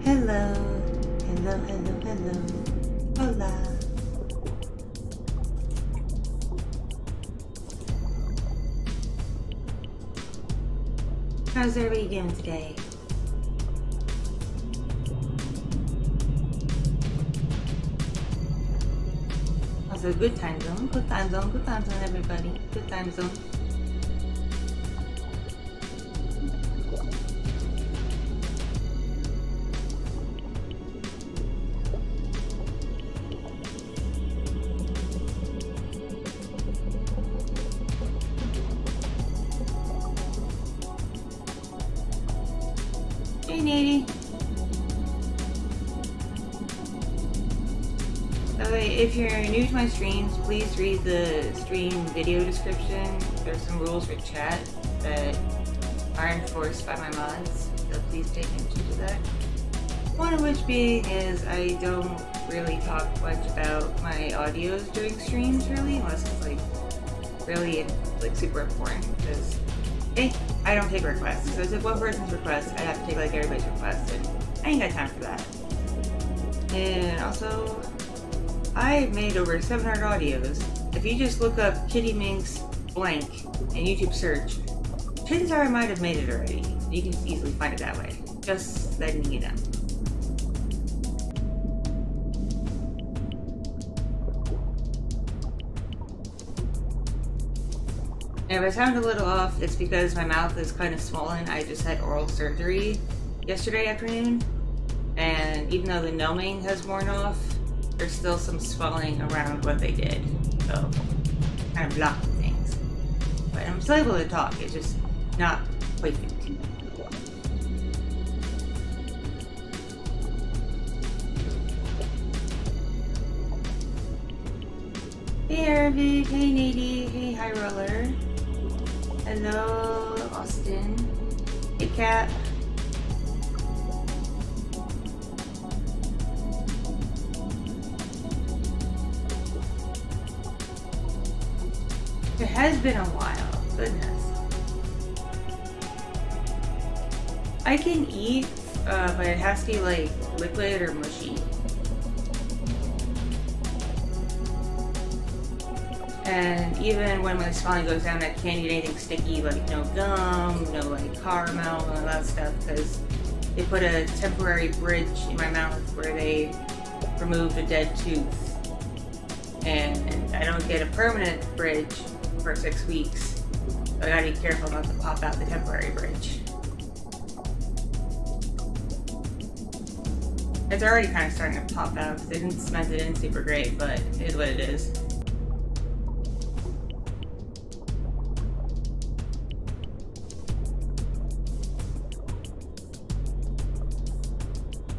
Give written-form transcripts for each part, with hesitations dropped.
Hello, hello, hello, hello, hola. How's everybody doing today? Also, good time zone, good time zone, good time zone, everybody. Good time zone. Hey, Nady. If you're new to my streams, please read the stream video description. There's some rules for chat that are enforced by my mods, so please pay attention to that. One of which being is I don't really talk much about my audios during streams, really, unless it's like really like super important. Because I don't take requests, so if one person's request, I have to take like everybody's request, and I ain't got time for that. And also, I've made over 700 audios. If you just look up Kitti Minx blank in YouTube search, chances are I might have made it already. You can easily find it that way. Just letting you know. And if I sound a little off, it's because my mouth is kind of swollen. I just had oral surgery yesterday afternoon, and even though the numbing has worn off, there's still some swelling around what they did, so kind of blocking things. But I'm still able to talk, it's just not perfect. Hey Arabic, hey Nady, hey High Roller. Hello Austin. Hey Kat. It has been a while, goodness. I can eat, but it has to be like liquid or mushy. And even when my swelling goes down, I can't eat anything sticky, like no gum, no like caramel, and all that stuff, because they put a temporary bridge in my mouth where they removed a dead tooth. And I don't get a permanent bridge for 6 weeks. So I gotta be careful not to pop out the temporary bridge. It's already kind of starting to pop out because they didn't cement it in super great, but it is what it is.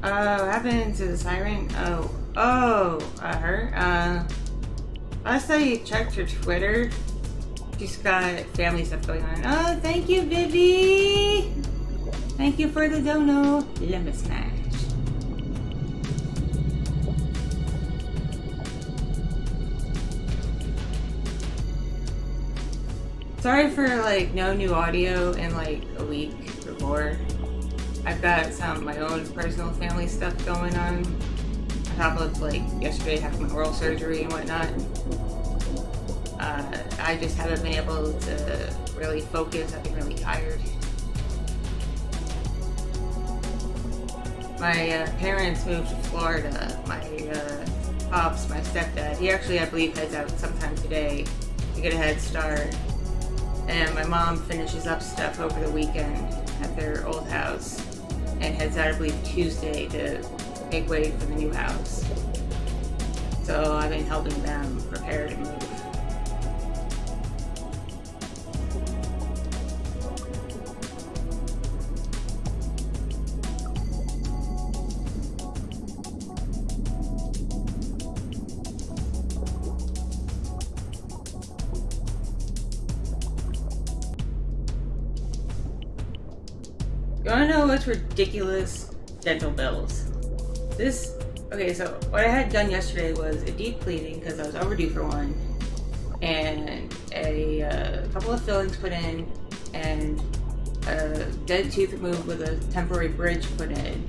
What happened to the siren? Her. Last time you checked her Twitter, she's got family stuff going on. Oh, thank you, Vivi! Thank you for the dono. Lemon smash. Sorry for like no new audio in like a week or more. I've got some of my own personal family stuff going on top of like yesterday having my oral surgery and whatnot. I just haven't been able to really focus. I've been really tired. My parents moved to Florida. My pops, my stepdad, he actually I believe heads out sometime today to get a head start. And my mom finishes up stuff over the weekend at their old house and heads out I believe Tuesday to make way for the new house. So I've been helping them prepare to move. You wanna know what's ridiculous? Dental bills. Okay, so what I had done yesterday was a deep cleaning because I was overdue for one, and a couple of fillings put in, and a dead tooth removed with a temporary bridge put in.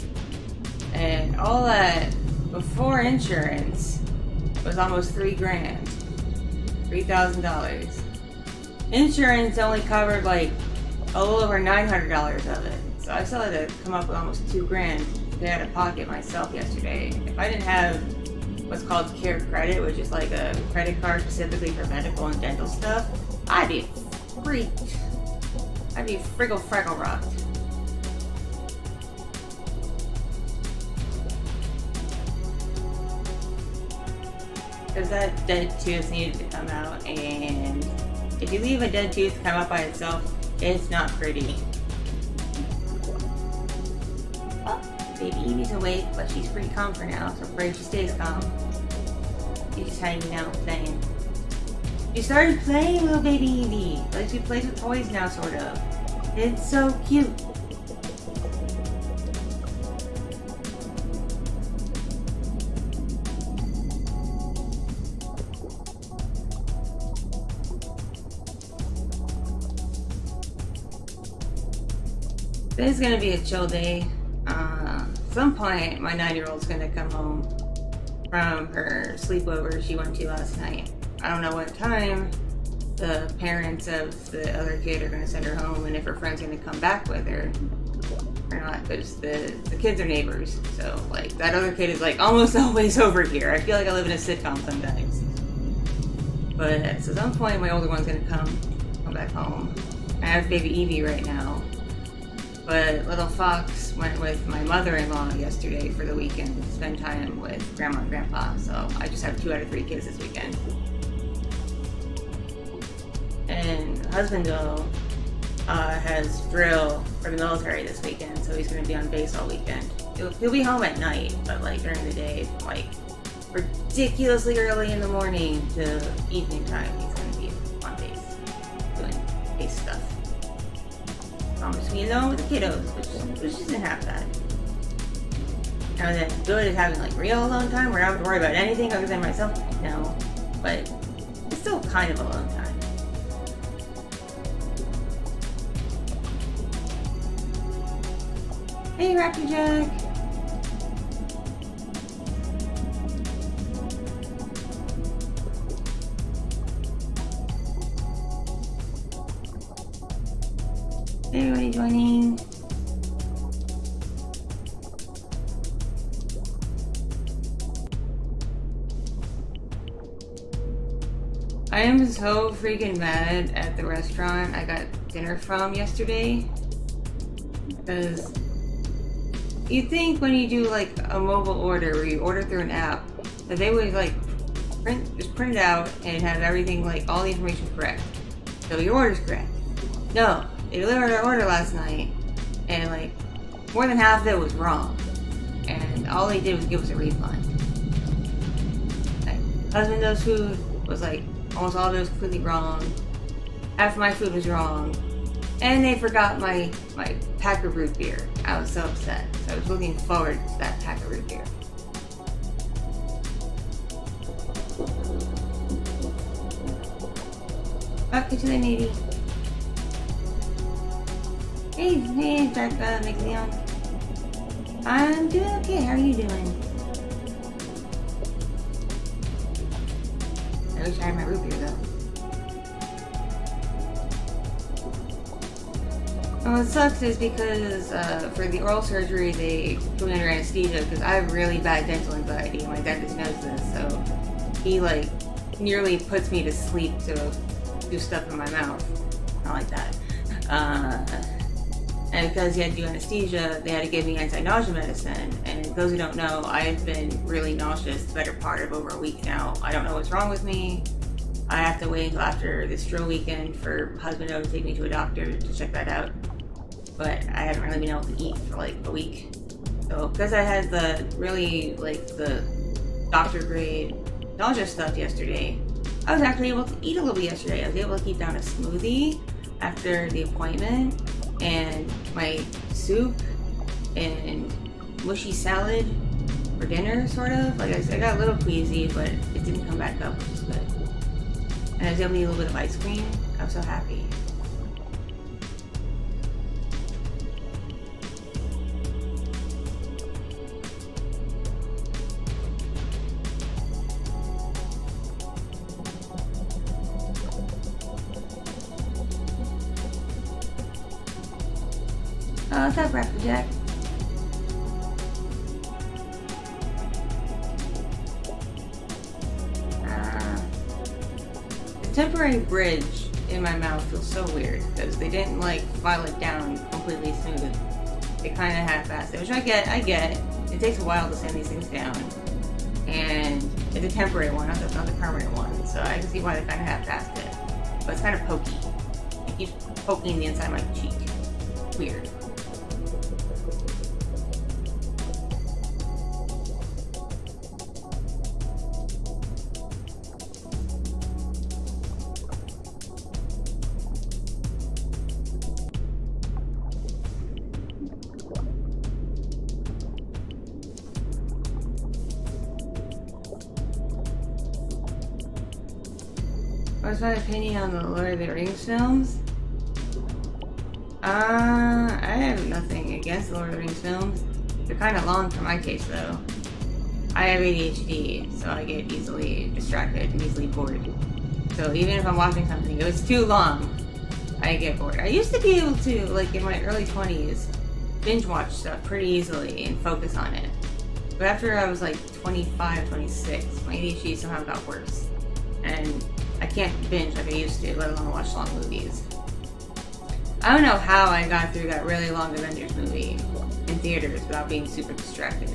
And all that before insurance was almost $3,000. $3,000. Insurance only covered like a little over $900 of it. So I still had to come up with almost $2,000 to pay out of pocket myself yesterday. If I didn't have what's called Care Credit, which is like a credit card specifically for medical and dental stuff, I'd be freaked. I'd be friggle rocked. Because that dead tooth needed to come out, and if you leave a dead tooth come out by itself, it's not pretty. Oh, baby Evie's awake, but she's pretty calm for now, so pray she stays calm. She's just hanging out playing. She started playing, little baby Evie. Like she plays with toys now, sort of. It's so cute. Today's gonna be a chill day. At some point, my 9-year-old's gonna come home from her sleepover she went to last night. I don't know what time the parents of the other kid are gonna send her home, and if her friend's gonna come back with her or not, because the kids are neighbors. So like that other kid is like almost always over here. I feel like I live in a sitcom sometimes. But so at some point, my older one's gonna come back home. I have baby Evie right now. But little Fox went with my mother-in-law yesterday for the weekend to spend time with Grandma and Grandpa. So I just have 2 out of 3 kids this weekend. And husband though has drill for the military this weekend, so he's going to be on base all weekend. He'll be home at night, but like during the day, like ridiculously early in the morning to evening time, he's going to be on base doing base stuff. I'm just being alone with the kiddos, which isn't half bad. Now that good is having like real alone time where I don't have to worry about anything other than myself. No, but it's still kind of alone time. Hey, Raptor Jack. Hey, everybody joining. I am so freaking mad at the restaurant I got dinner from yesterday. Because you think when you do like a mobile order where you order through an app, that they would like print it out and have everything, like all the information correct. So your order's correct. No. They delivered our order last night, and like more than half of it was wrong, and all they did was give us a refund. Like, husband does food was like almost all of it was completely wrong. Half of my food was wrong, and they forgot my pack of root beer. I was so upset. So I was looking forward to that pack of root beer. Up to the lady. Hey, Dark McLeon. I'm doing okay. How are you doing? I wish I had my root beer though. And what sucks is because for the oral surgery they put me under anesthesia because I have really bad dental anxiety and my dentist knows this, so he like nearly puts me to sleep to do stuff in my mouth. Not like that. And because he had to do anesthesia, they had to give me anti-nausea medicine. And those who don't know, I've been really nauseous the better part of over a week now. I don't know what's wrong with me. I have to wait until after this drill weekend for husband to take me to a doctor to check that out. But I haven't really been able to eat for like a week. So because I had the really like the doctor grade nausea stuff yesterday, I was actually able to eat a little bit yesterday. I was able to keep down a smoothie after the appointment, and my soup and mushy salad for dinner, sort of. Like I got a little queasy, but it didn't come back up, which is good. And I was able to eat a little bit of ice cream. I'm so happy. Oh, what's up, Raptor Jack? The temporary bridge in my mouth feels so weird because they didn't like file it down completely smooth. They kind of half-assed it, which I get. It takes a while to sand these things down, and it's a temporary one, that's not the permanent one, so I can see why they kind of half-assed it. But it's kind of pokey. It keeps poking the inside of my cheek. Weird. What's my opinion on the Lord of the Rings films? I have nothing against the Lord of the Rings films. They're kind of long for my taste, though. I have ADHD, so I get easily distracted and easily bored. So even if I'm watching something, if it's too long, I get bored. I used to be able to, like in my early 20s, binge watch stuff pretty easily and focus on it. But after I was like 25, 26, my ADHD somehow got worse. And I can't binge like I used to, let alone watch long movies. I don't know how I got through that really long Avengers movie in theaters without being super distracted.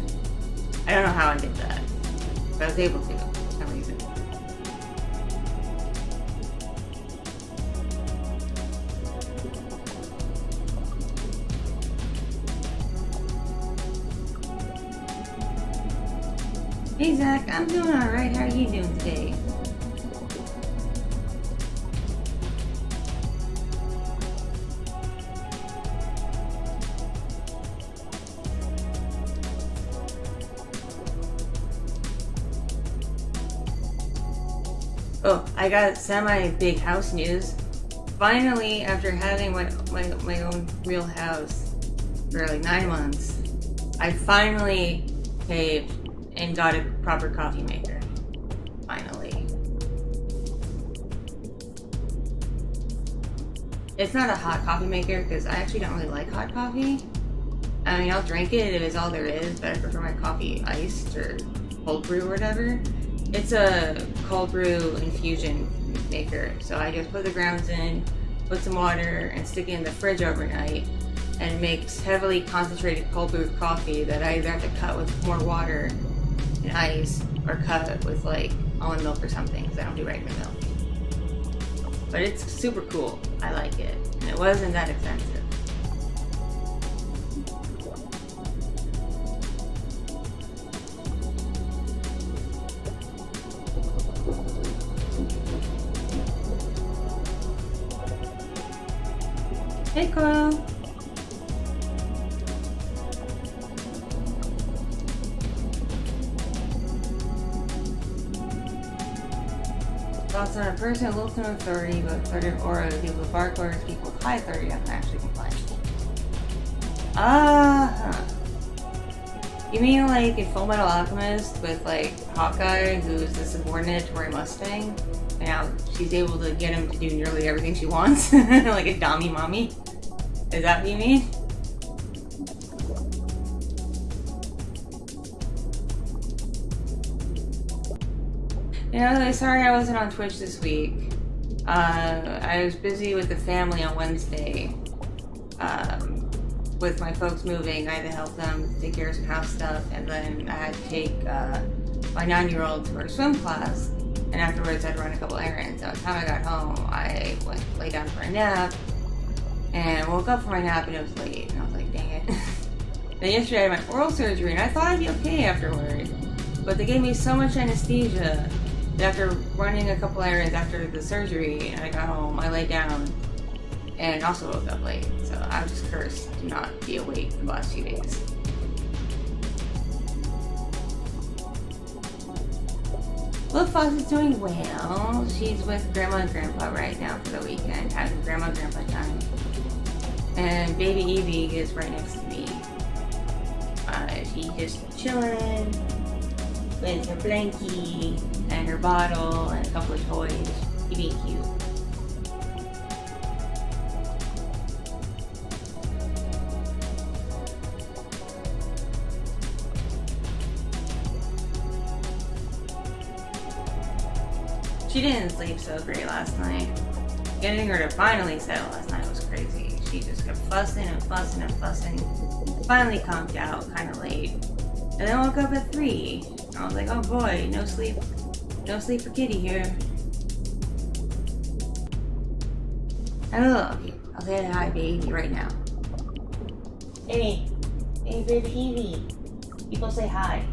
I don't know how I did that, but I was able to for some reason. Hey Zach, I'm doing alright. How are you doing today? Oh, I got semi-big house news. Finally, after having my own real house for like 9 months, I finally paved and got a proper coffee maker. Finally. It's not a hot coffee maker because I actually don't really like hot coffee. I mean, I'll drink it if it's all there is, but I prefer my coffee iced or cold brew or whatever. It's a cold brew infusion maker, so I just put the grounds in, put some water, and stick it in the fridge overnight, and it makes heavily concentrated cold brew coffee that I either have to cut with more water and ice, or cut with like almond milk or something, because I don't do regular milk. But it's super cool. I like it, and it wasn't that expensive. Hey, Carl. Thoughts on a person with low tone authority but assertive aura, people with dark orders, people with high authority that can actually comply. You mean like in Full Metal Alchemist with like Hawkeye, who's the subordinate to Roy Mustang, and now she's able to get him to do nearly everything she wants, like a dummy mommy? Is that what you mean? You know, sorry I wasn't on Twitch this week. I was busy with the family on Wednesday. With my folks moving, I had to help them take care of some house stuff, and then I had to take my 9-year-old to her swim class, and afterwards I had to run a couple errands. By the time I got home, I lay down for a nap, and woke up from my nap and it was late, and I was like, dang it. Then yesterday I had my oral surgery, and I thought I'd be okay afterward, but they gave me so much anesthesia that after running a couple errands after the surgery, and I got home, I laid down, and also woke up late, so I was just cursed to not be awake for the last few days. Lil Fox is doing well. She's with Grandma and Grandpa right now for the weekend, having Grandma and Grandpa time. And baby Evie is right next to me. She's just chilling with her blankie and her bottle and a couple of toys. She's being cute. She didn't sleep so great last night. Getting her to finally settle last night was crazy. She just kept fussing and fussing and fussing. Finally conked out kind of late. And then woke up at 3. I was like, oh boy, no sleep. No sleep for Kitti here. Hello. I'll say hi, baby, right now. Hey. Hey, baby Evie. People say hi.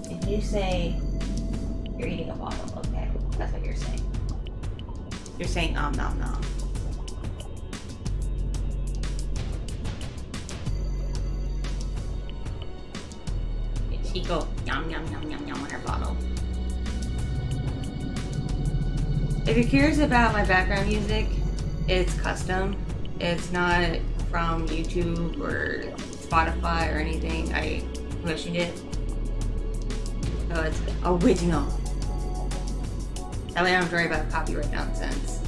If you say you're eating a bottle, okay. That's what you're saying. You're saying nom nom. She go yum yum on her bottle. If you're curious about my background music, it's custom. It's not from YouTube or Spotify or anything. I commissioned it. So it's original. That way I don't have to worry about copyright nonsense.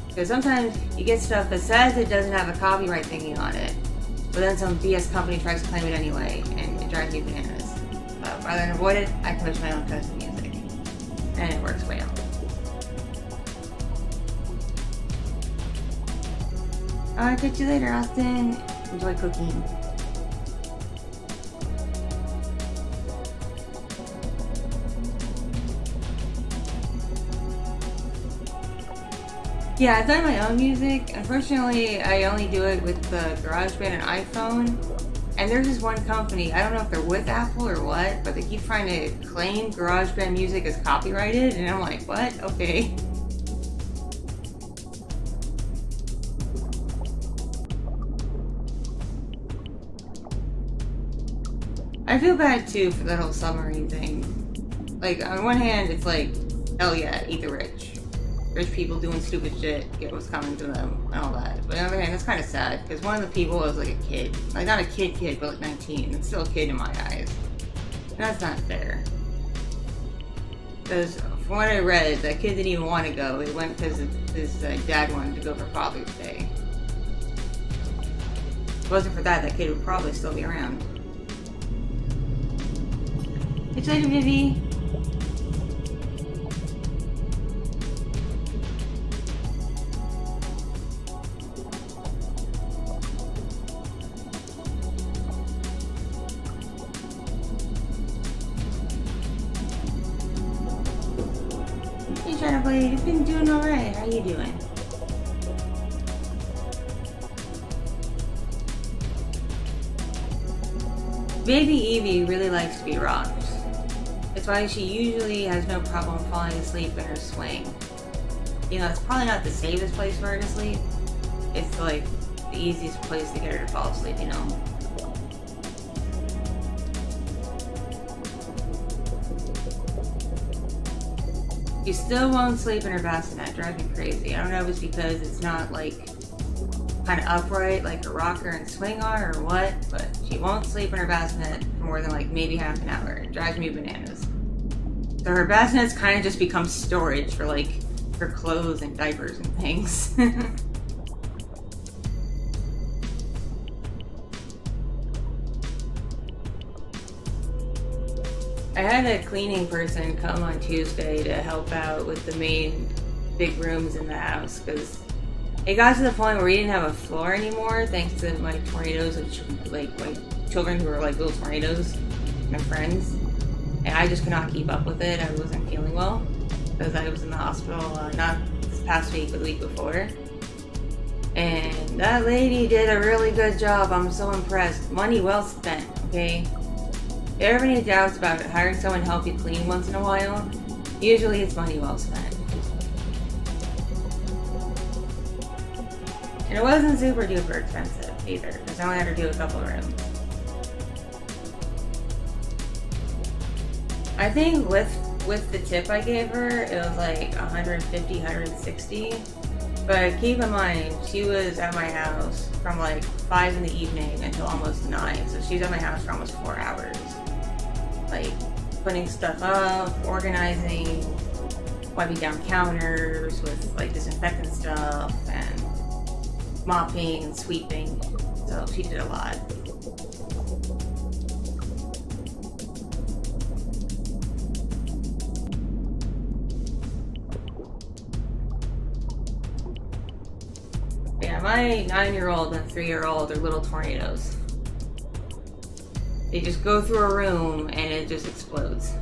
Because sometimes you get stuff that says it doesn't have a copyright thingy on it, but then some BS company tries to claim it anyway, and it drives me bananas. But rather than avoid it, I commission my own custom music. And it works well. Alright, catch you later, Austin. Enjoy cooking. Yeah, I've done my own music. Unfortunately, I only do it with the GarageBand and iPhone. And there's this one company, I don't know if they're with Apple or what, but they keep trying to claim GarageBand music as copyrighted, and I'm like, what? Okay. I feel bad too for that whole submarine thing. Like, on one hand, it's like, hell yeah, eat the rich. Rich people doing stupid shit, get what's coming to them, and all that. But on the other hand, it's kind of sad, because one of the people was like a kid. Like, not a kid, but like 19. It's still a kid in my eyes. And that's not fair. Because from what I read, that kid didn't even want to go. He went because his dad wanted to go for Father's Day. If it wasn't for that, that kid would probably still be around. It's later, Vivi. Hey, Shadowblade, you've been doing alright. How you doing? Baby Evie really likes to be rocked. It's why she usually has no problem falling asleep in her swing. You know, it's probably not the safest place for her to sleep. It's like the easiest place to get her to fall asleep, you know? She still won't sleep in her bassinet, drives me crazy. I don't know if it's because it's not like kind of upright like a rocker and swing are or what, but she won't sleep in her bassinet for more than like maybe half an hour. It drives me bananas. So her bassinets kind of just become storage for like her clothes and diapers and things. I had a cleaning person come on Tuesday to help out with the main big rooms in the house because it got to the point where we didn't have a floor anymore thanks to my tornadoes of like my children who were like little tornadoes, my friends. And I just could not keep up with it. I wasn't feeling well because I was in the hospital not this past week, but the week before. And that lady did a really good job. I'm so impressed. Money well spent, okay? If you ever have any doubts about hiring someone to help you clean once in a while, usually it's money well spent. And it wasn't super duper expensive either, because I only had to do a couple of rooms. I think with the tip I gave her, it was like 150, 160. But keep in mind, she was at my house from like 5 in the evening until almost 9. So she's at my house for almost 4 hours. Like putting stuff up, organizing, wiping down counters with like disinfectant stuff, and mopping and sweeping. So she did a lot. And my 9-year-old and 3-year-old are little tornadoes. They just go through a room and it just explodes.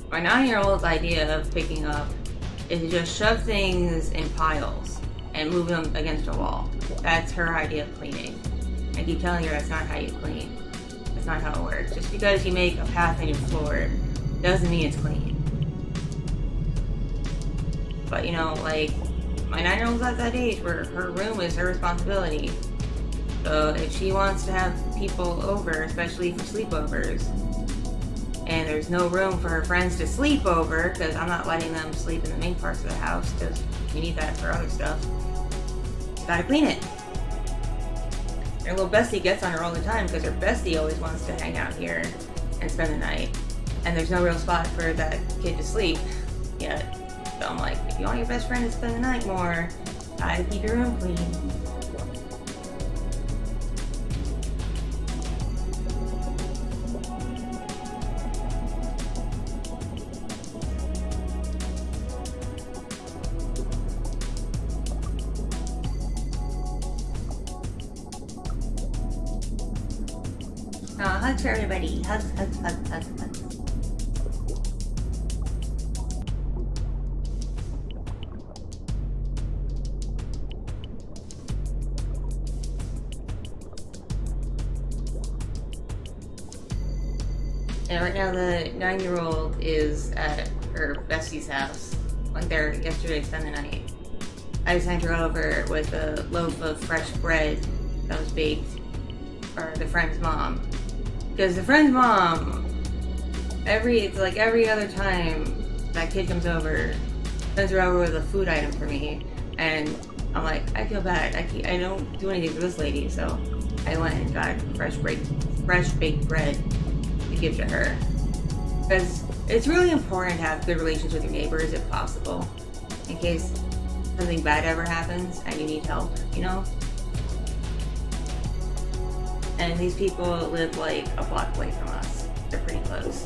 My 9-year-old's idea of picking up is to just shove things in piles and move them against a wall. That's her idea of cleaning. I keep telling her that's not how you clean. That's not how it works. Just because you make a path in your floor doesn't mean it's clean. But you know, like, my 9-year-old's at that age where her room is her responsibility. So if she wants to have people over, especially for sleepovers, and there's no room for her friends to sleep over, because I'm not letting them sleep in the main parts of the house, because we need that for other stuff, you gotta clean it. Her little bestie gets on her all the time, because her bestie always wants to hang out here and spend the night. And there's no real spot for that kid to sleep yet. So I'm like, if you want your best friend to spend the night more, gotta keep your room clean. Hugs for everybody. Hugs, hugs, hugs, hugs, hugs. And right now the 9-year-old is at her bestie's house. Went there yesterday to spend the night. I sent her over with a loaf of fresh bread that was baked for the friend's mom. Because the friend's mom, it's like every other time that kid comes over, sends her over with a food item for me. And I'm like, I feel bad. I don't do anything for this lady. So I went and got fresh baked bread to give to her. Because it's really important to have good relations with your neighbors if possible. In case something bad ever happens and you need help, you know? And these people live like a block away from us. They're pretty close.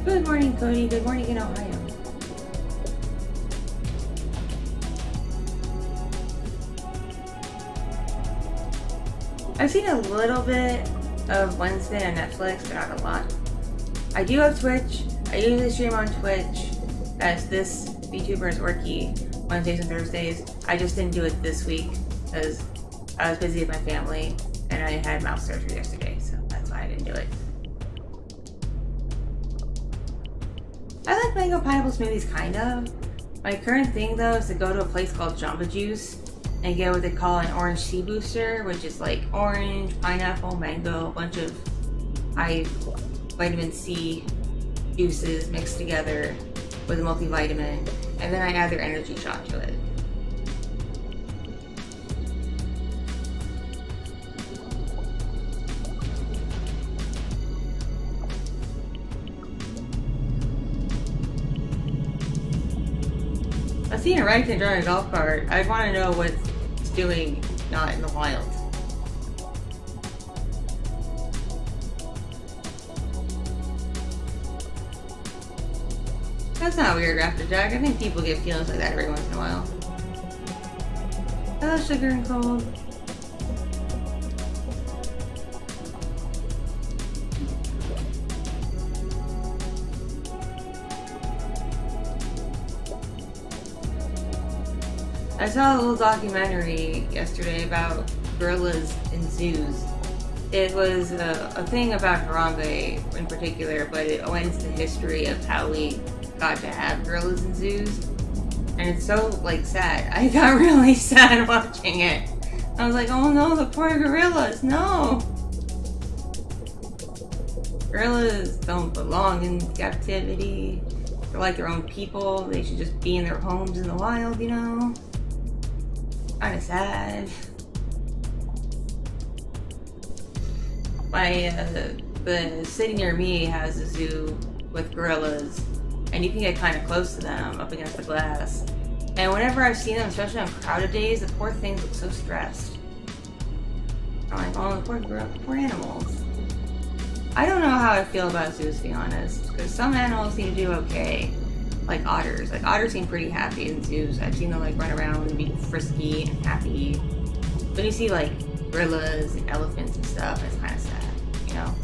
Good morning, Cody. Good morning in Ohio. I've seen a little bit of Wednesday on Netflix, but not a lot. I do have Twitch. I usually stream on Twitch as this VTuber is Orky Wednesdays and Thursdays. I just didn't do it this week because I was busy with my family and I had mouth surgery yesterday, so that's why I didn't do it. I like mango pineapple smoothies, kind of. My current thing though is to go to a place called Jamba Juice and get what they call an orange tea booster, which is like orange, pineapple, mango, a bunch of high vitamin C juices mixed together with a multivitamin, and then I add their energy shot to it. I've seen a orangutan drive a golf cart. I want to know what it's doing not in the wild. That's not weird, Raptor Jack. I think people get feelings like that every once in a while. Hello, Sugar and Cold. I saw a little documentary yesterday about gorillas in zoos. It was a thing about Harambe in particular, but it went into the history of how we got to have gorillas in zoos. And it's so, like, sad. I got really sad watching it. I was like, oh no, the poor gorillas, no! Gorillas don't belong in captivity. They're like their own people. They should just be in their homes in the wild, you know? Kinda sad. The city near me has a zoo with gorillas, and you can get kind of close to them up against the glass. And whenever I've seen them, especially on crowded days, the poor things look so stressed. I'm like, oh, poor animals. I don't know how I feel about zoos, to be honest, because some animals seem to do okay, like otters. Like otters seem pretty happy in zoos. I've seen them like run around and be frisky and happy. When you see like gorillas and elephants and stuff, it's kind of sad, you know?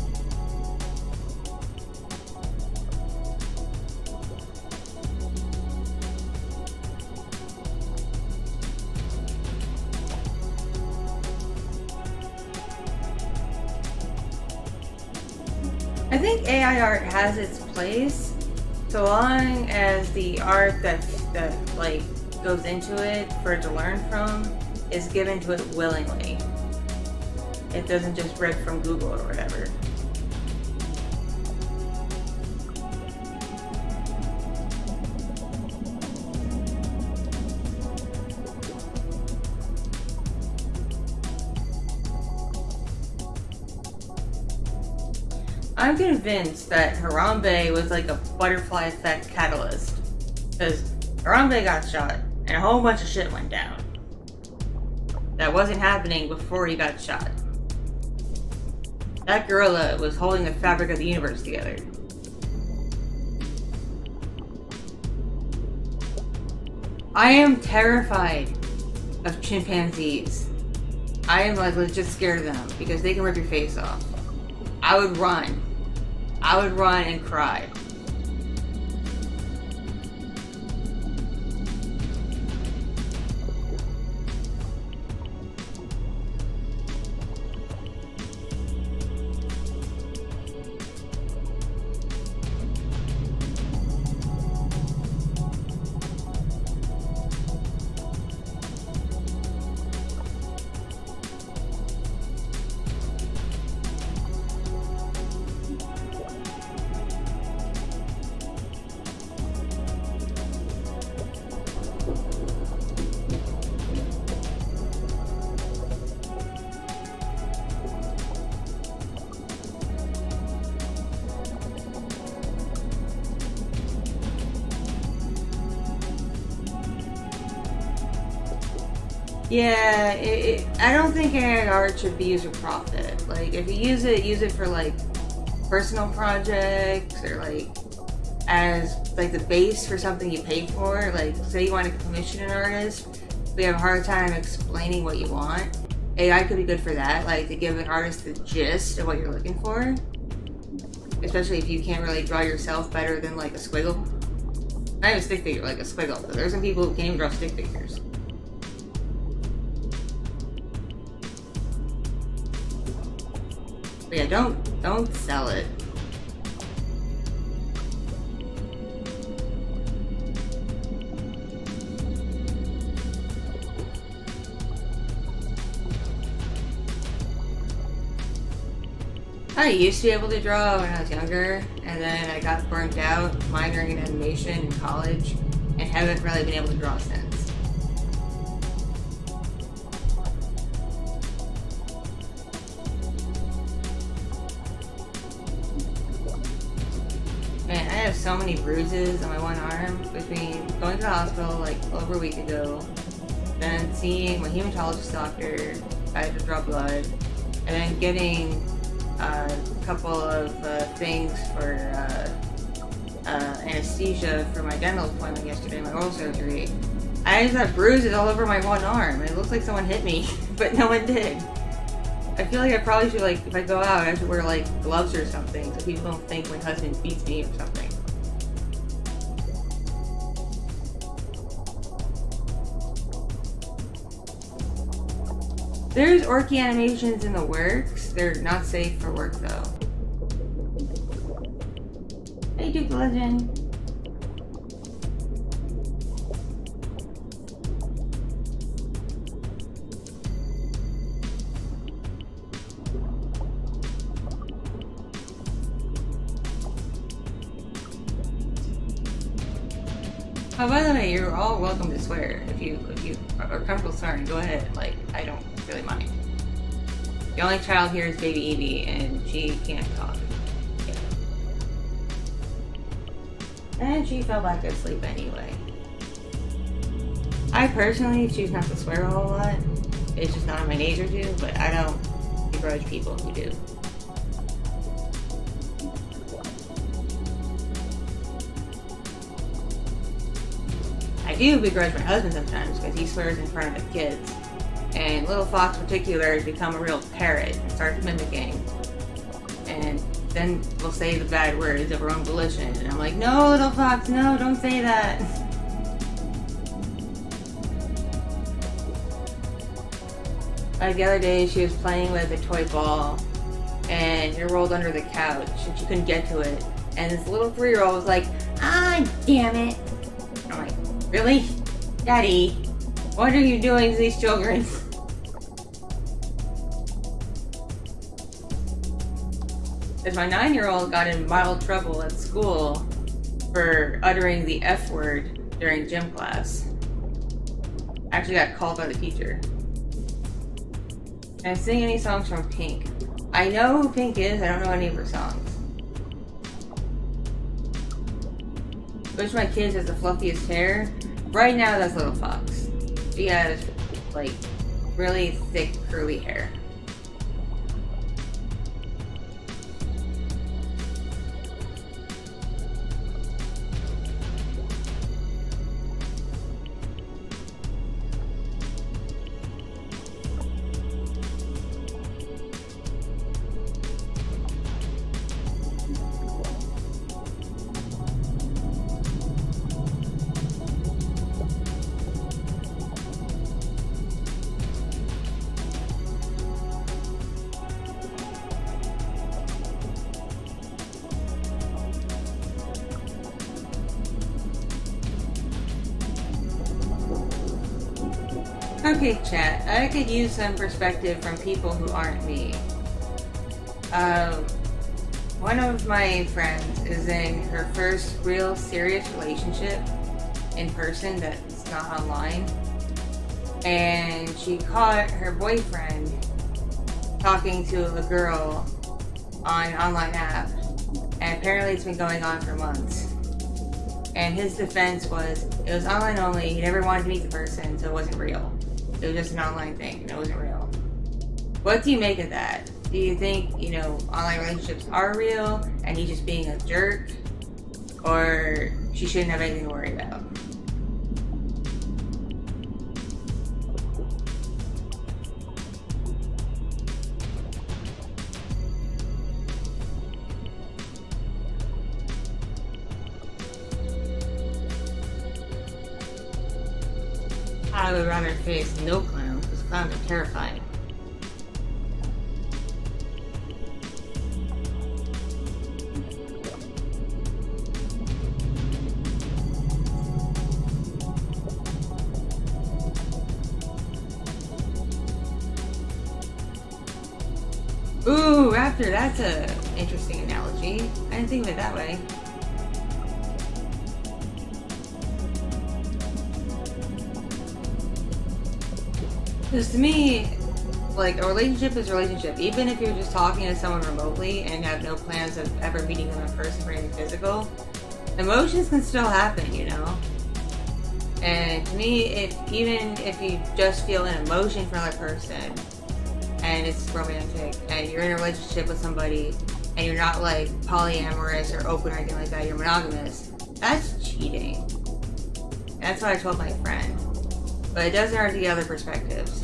I think AI art has its place, so long as the art that like goes into it for it to learn from is given to it willingly. It doesn't just rip from Google or whatever. I'm convinced that Harambe was like a butterfly effect catalyst, because Harambe got shot and a whole bunch of shit went down that wasn't happening before he got shot. That gorilla was holding the fabric of the universe together. I am terrified of chimpanzees. I am like legit scared of them because they can rip your face off. I would run. I would run and cry. Yeah, I don't think AI art should be used for profit. Like, if you use it for like personal projects or like as like the base for something you pay for. Like, say you want to commission an artist, but you have a hard time explaining what you want. AI could be good for that, like to give an artist the gist of what you're looking for. Especially if you can't really draw yourself better than like a squiggle. Not even a stick figure, like a squiggle. But there's some people who can't even draw stick figures. But yeah, don't sell it. I used to be able to draw when I was younger, and then I got burnt out minoring in animation in college, and haven't really been able to draw since. Man, I have so many bruises on my one arm between going to the hospital like over a week ago, then seeing my hematologist doctor, I had to draw blood, and then getting a couple of things for anesthesia for my dental appointment yesterday, my oral surgery. I just have bruises all over my one arm, and it looks like someone hit me, but no one did. I feel like I probably should, like, if I go out, I should wear, like, gloves or something, so people don't think my husband beats me or something. There's orky animations in the works. They're not safe for work, though. Hey, Duke the Legend. Oh, by the way, you're all welcome to swear. If you are comfortable swearing, go ahead. Like, I don't really mind. The only child here is baby Evie, and she can't talk. Yeah. And she fell back asleep anyway. I personally choose not to swear a whole lot. It's just not in my nature to, but I don't begrudge people who do. I do begrudge my husband sometimes because he swears in front of the kids. And little Fox in particular has become a real parrot and starts mimicking. And then we'll say the bad words of her own volition. And I'm like, no, little Fox, no, don't say that. Like the other day, she was playing with a toy ball and it rolled under the couch and she couldn't get to it. And this little 3-year-old was like, ah, damn it. I'm like, really? Daddy, what are you doing to these children? Because my 9-year-old got in mild trouble at school for uttering the F word during gym class. Actually got called by the teacher. And sing any songs from Pink. I know who Pink is, I don't know any of her songs. Which of my kids has the fluffiest hair? Right now, that's Little Fox. She has, like, really thick, curly hair. Okay, chat. I could use some perspective from people who aren't me. One of my friends is in her first real serious relationship in person that's not online. And she caught her boyfriend talking to a girl on an online app. And apparently it's been going on for months. And his defense was, it was online only, he never wanted to meet the person, so it wasn't real. It was just an online thing, and it wasn't real. What do you make of that? Do you think, online relationships are real, and he's just being a jerk? Or she shouldn't have anything to worry about? I would rather face no clowns, because clowns are terrifying. Ooh, Raptor, that's a interesting analogy. I didn't think of it that way. Because to me, like, a relationship is a relationship. Even if you're just talking to someone remotely and have no plans of ever meeting them in person for anything physical, emotions can still happen, And to me, even if you just feel an emotion for another person, and it's romantic, and you're in a relationship with somebody, and you're not, like, polyamorous or open or anything like that, you're monogamous, that's cheating. That's what I told my friend. But it doesn't hurt to get other perspectives.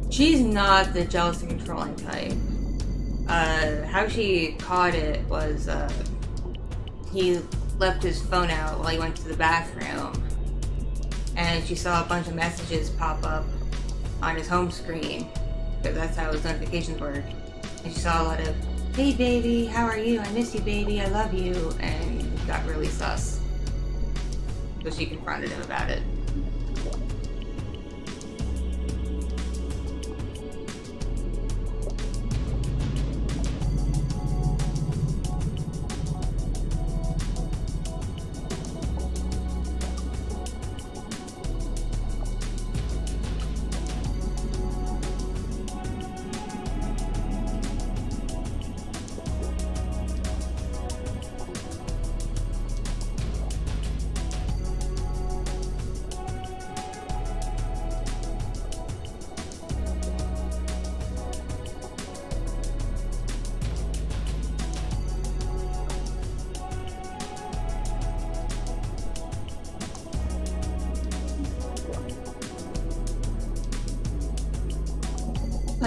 She's not the jealous and controlling type. How she caught it was, he left his phone out while he went to the bathroom, and she saw a bunch of messages pop up on his home screen, because that's how his notifications work. And she saw a lot of, hey baby, how are you? I miss you baby, I love you, and got really sus. So she confronted him about it.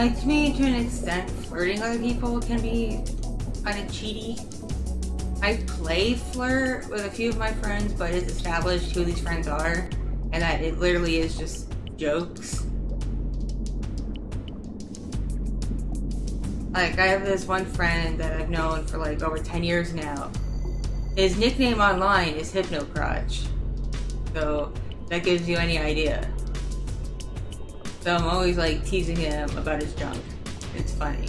Like, to me, to an extent, flirting other people can be kind of cheaty. I play flirt with a few of my friends, but it's established who these friends are, and that it literally is just jokes. Like, I have this one friend that I've known for like over 10 years now. His nickname online is Hypnocrotch. So, that gives you any idea. So I'm always like teasing him about his junk. It's funny.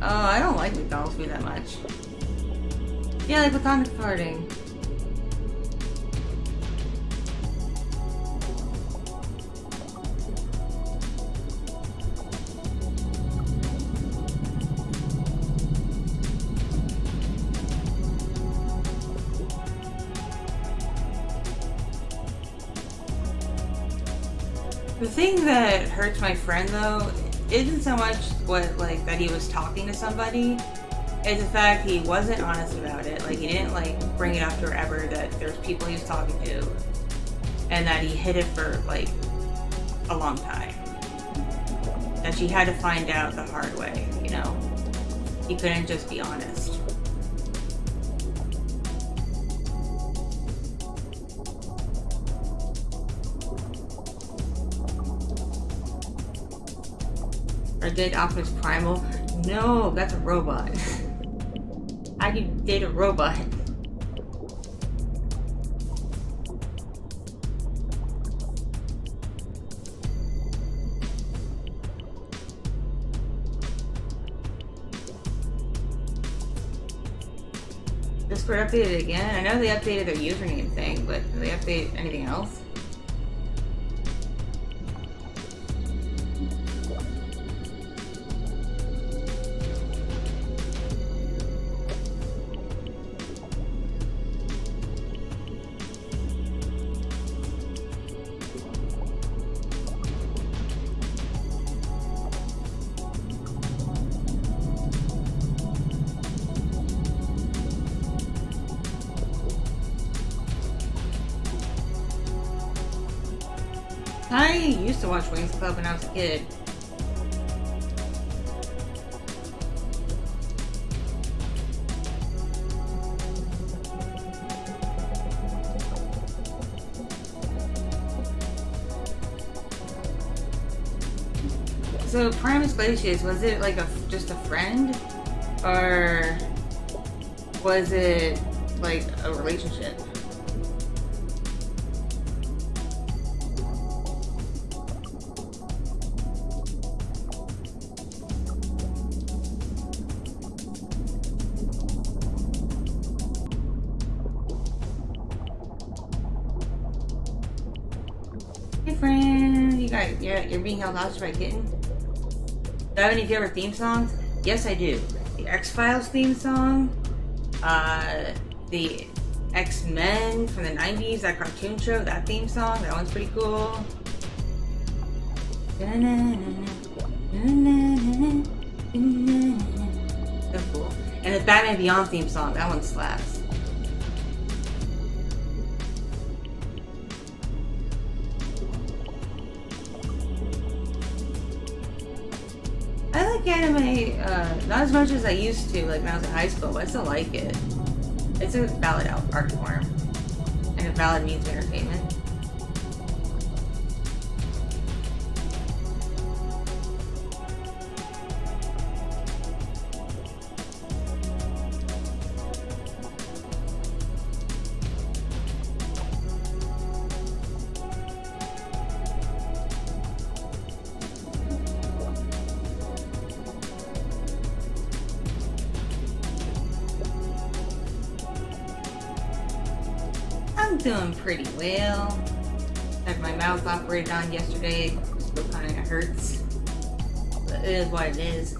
Oh, I don't like McDonald's food that much. Yeah, like platonic flirting. The thing that hurts my friend though isn't so much what like that he was talking to somebody. It's the fact he wasn't honest about it. Like, he didn't like bring it up to her ever that there's people he was talking to, and that he hid it for like a long time. That she had to find out the hard way, you know? He couldn't just be honest. Or date Optimus Primal? No, that's a robot. How do you date a robot? Discord updated again? I know they updated their username thing, but did they update anything else? I used to watch Wings Club when I was a kid. So Primus Glacius, was it like just a friend? Or was it like a relationship? Hey friend, you're being held hostage by a kitten? Do I have any favorite theme songs? Yes, I do. The X-Files theme song, the X-Men from the 90s, that cartoon show, that theme song, that one's pretty cool. So cool. And the Batman Beyond theme song, that one slaps. I like anime, not as much as I used to, like when I was in high school, but I still like it. It's a valid art form, and a valid means of entertainment. I'm doing pretty well. Had my mouth operated on yesterday. Still kind of hurts. But it is what it is.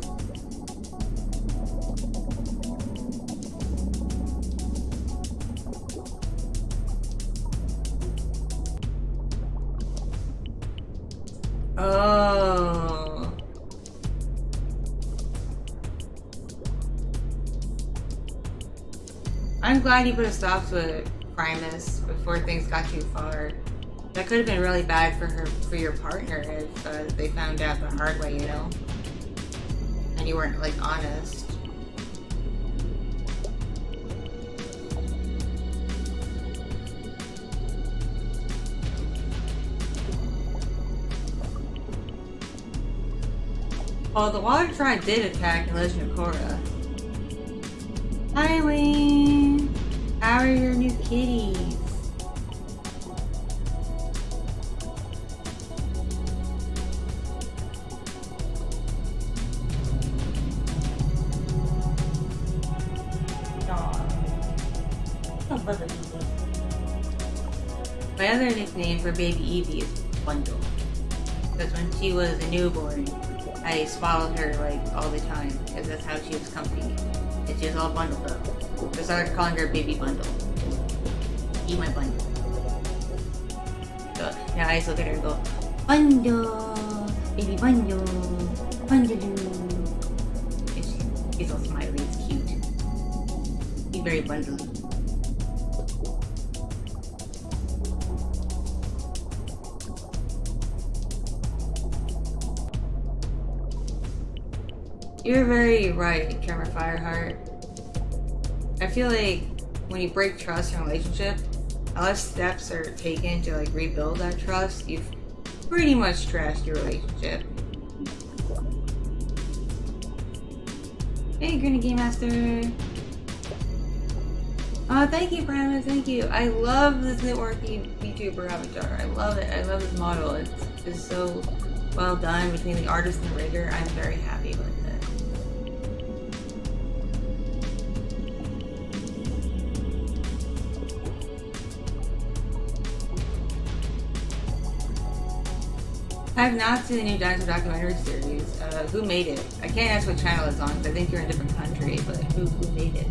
Oh. I'm glad you put a stop to Primus before things got too far. That could have been really bad for your partner if they found out the hard way, you know? And you weren't, like, honest. Oh, the water tribe did attack in Legend of Korra. Hi, Wayne! How are your new kitties? My other nickname for baby Evie is Bundle. Because when she was a newborn, I swaddled her like all the time because that's how she was comfy. And she was all bundled up. So I started calling her Baby Bundle. Eat my bundle. So now I just look at her and go, Bundle! Baby Bundle! Bundaloo! And she's all smiley, it's cute. She's very bundly. You're very right, Tremor Fireheart. I feel like when you break trust in a relationship, unless steps are taken to like rebuild that trust, you've pretty much trashed your relationship. Hey, Grinny Game Master. Thank you, Primus, thank you. I love this networky VTuber avatar. I love it. I love this model. It's so well done between the artist and the rigger. I'm very happy with it. I have not seen the new dinosaur documentary series. Who made it? I can't ask what channel it's on because I think you're in a different country, but who made it?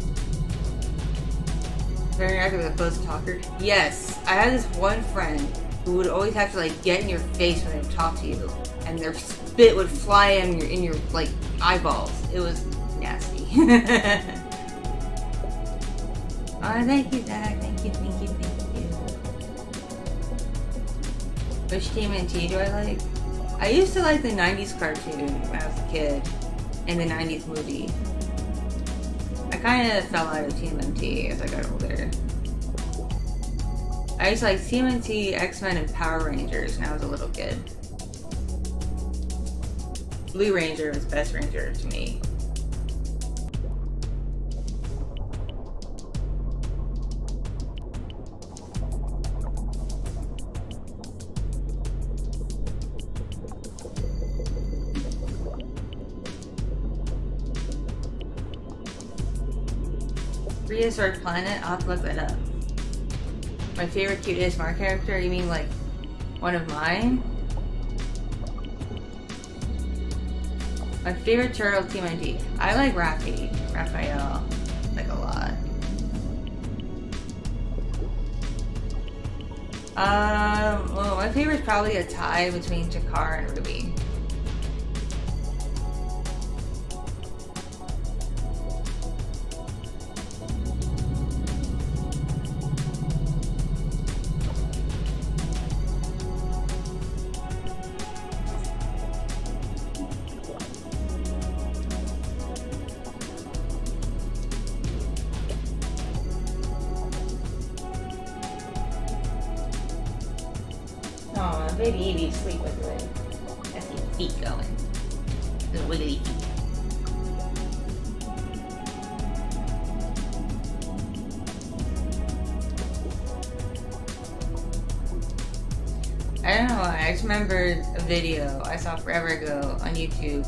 Very active with a close talker? Yes! I had this one friend who would always have to like get in your face when they would talk to you, and their spit would fly in your like eyeballs. It was nasty. Thank you, Zach. Thank you. Which TMNT do I like? I used to like the 90s cartoon when I was a kid, and the 90s movie. I kind of fell out of TMNT as I got older. I used to like TMNT, X-Men, and Power Rangers when I was a little kid. Blue Ranger was best Ranger to me. Prehistoric Planet? I'll have to look that up. My favorite cute ASMR character? You mean like one of mine? My favorite turtle TMNT. I like Raphael, like a lot. Well, my favorite's probably a tie between Jakar and Ruby. Oh, baby Evie, sleep with it. Let's get feet going. The wiggly feet. I don't know why, I just remembered a video I saw forever ago on YouTube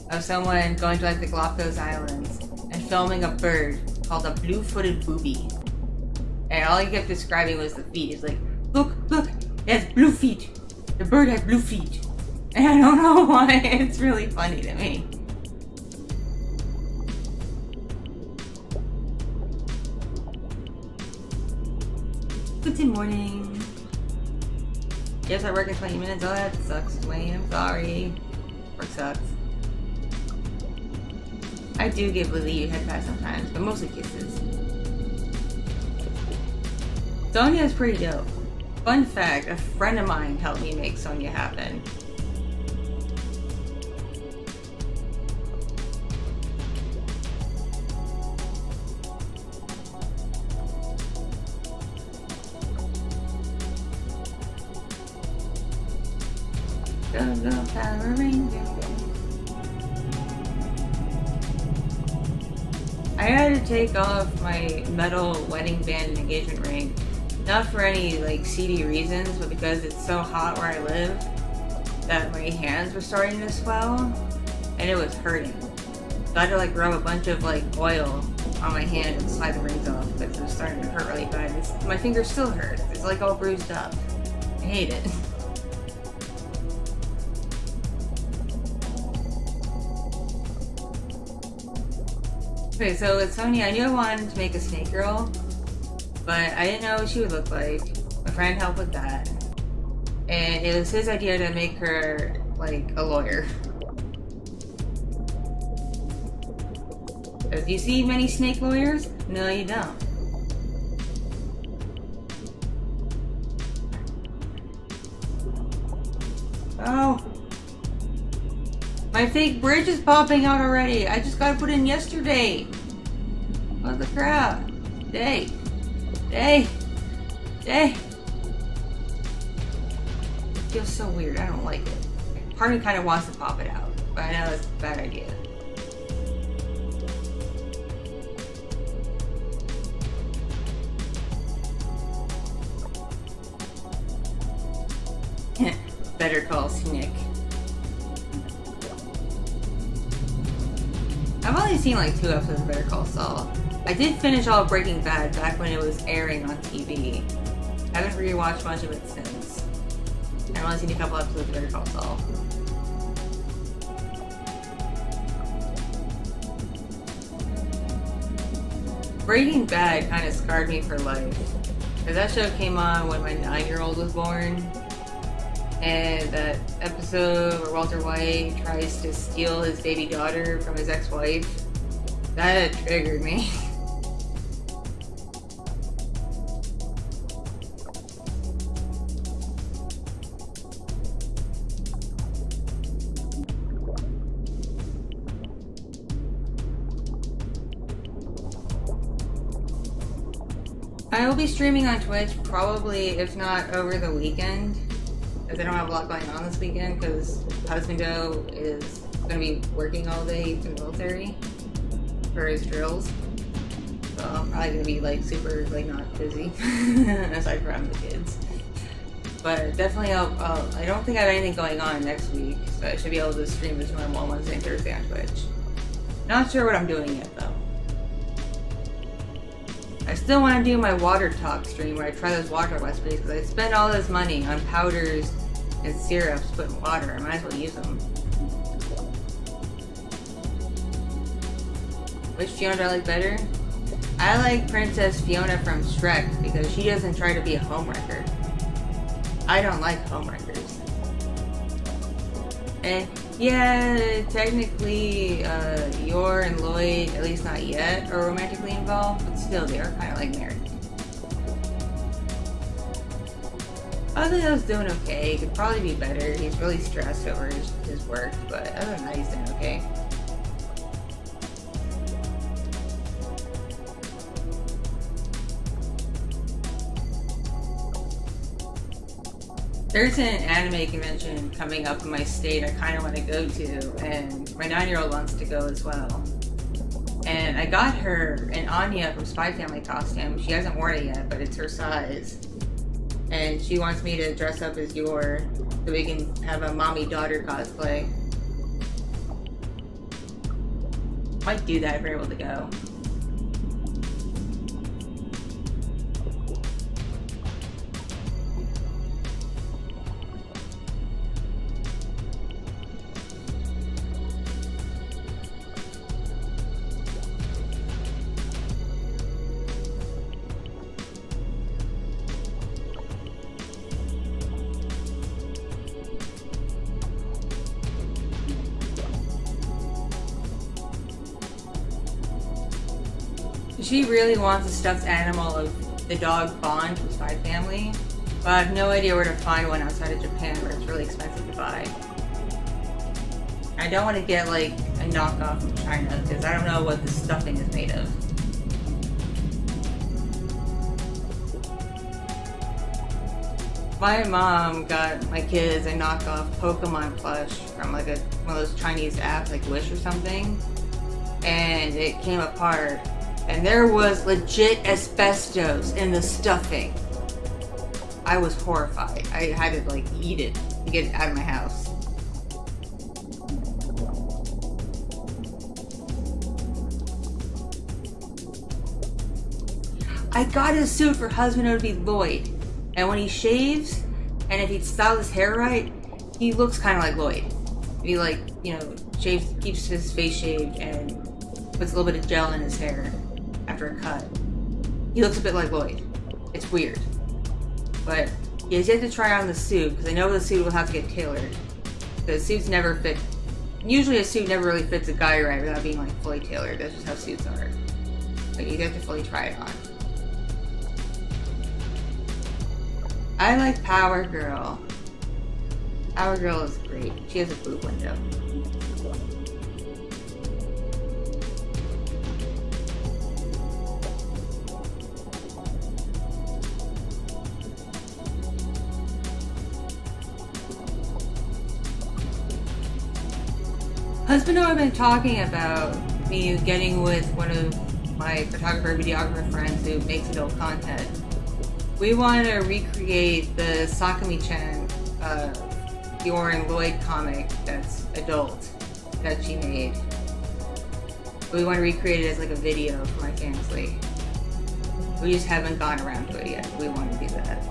of someone going to like the Galapagos Islands and filming a bird called a blue-footed booby. And all he kept describing was the feet. He's like, look, it has blue feet. The bird has blue feet. And I don't know why, it's really funny to me. Good morning. Yes, I work in 20 minutes. Oh, that sucks, Dwayne. I'm sorry. Work sucks. I do give Lily a head pat sometimes, but mostly kisses. Sonia is pretty dope. Fun fact, a friend of mine helped me make Sonia happen. Go, go, Power Ranger. I had to take off my metal wedding band and engagement ring. Not for any like seedy reasons, but because it's so hot where I live that my hands were starting to swell and it was hurting. So I had to like rub a bunch of like oil on my hand and slide the rings off because it was starting to hurt really bad. My fingers still hurt. It's like all bruised up. I hate it. Okay, so with Sonia, I knew I wanted to make a snake girl, but I didn't know what she would look like. My friend helped with that. And it was his idea to make her like a lawyer. Do you see many snake lawyers? No, you don't. Oh. My fake bridge is popping out already. I just got put in yesterday. What the crap? Day. It feels so weird. I don't like it. Part of me kind of wants to pop it out, but I know it's a bad idea. Better Call Snick. I've only seen like 2 episodes of Better Call Saul. I did finish all of Breaking Bad back when it was airing on TV. I haven't rewatched much of it since. I've only seen a couple episodes of Better Call Saul. Breaking Bad kind of scarred me for life. Because that show came on when my 9-year-old was born. And that episode where Walter White tries to steal his baby daughter from his ex-wife, that triggered me. I will be streaming on Twitch probably, if not over the weekend. Because I don't have a lot going on this weekend because Husbando is going to be working all day in the military for his drills. So I'm probably going to be like super like not busy aside from the kids. But definitely I don't think I have anything going on next week, so I should be able to stream as normal Wednesday and Thursday on Twitch. Not sure what I'm doing yet though. I still want to do my water talk stream where I try those water recipes because I spend all this money on powders and syrups put in water. I might as well use them. Which Fiona do I like better? I like Princess Fiona from Shrek because she doesn't try to be a homewrecker. I don't like homewreckers. And yeah, technically Yor and Lloyd, at least not yet, are romantically involved, but still they are kind of like married. Other's doing okay. He could probably be better. He's really stressed over his work, but other than that, he's doing okay. There's an anime convention coming up in my state I kind of want to go to, and my 9-year-old wants to go as well. And I got her an Anya from Spy Family costume. She hasn't worn it yet, but it's her size. And she wants me to dress up as Yor so we can have a mommy-daughter cosplay. Might do that if we're able to go. She really wants a stuffed animal of the dog Bond from Spy Family, but I have no idea where to find one outside of Japan where it's really expensive to buy. I don't want to get like a knockoff from China because I don't know what the stuffing is made of. My mom got my kids a knockoff Pokemon plush from like one of those Chinese apps like Wish or something, and it came apart and there was legit asbestos in the stuffing. I was horrified. I had to like eat it to get it out of my house. I got a suit for husband, it would be Lloyd. And when he shaves, and if he styles his hair right, he looks kind of like Lloyd. If he like, you know, shaves, keeps his face shaved and puts a little bit of gel in his hair after a cut, he looks a bit like Lloyd. It's weird. But he has yet to try on the suit, because I know the suit will have to get tailored. Because suits never fit. Usually a suit never really fits a guy right without being like fully tailored. That's just how suits are. But you have to fully try it on. I like Power Girl. Power Girl is great. She has a boob window. Husband and I have been talking about me getting with one of my photographer, videographer friends who makes adult content. We want to recreate the Sakami-chan, Yor and Lloyd comic that's adult that she made. We want to recreate it as like a video for my family. We just haven't gone around to it yet. We want to do that.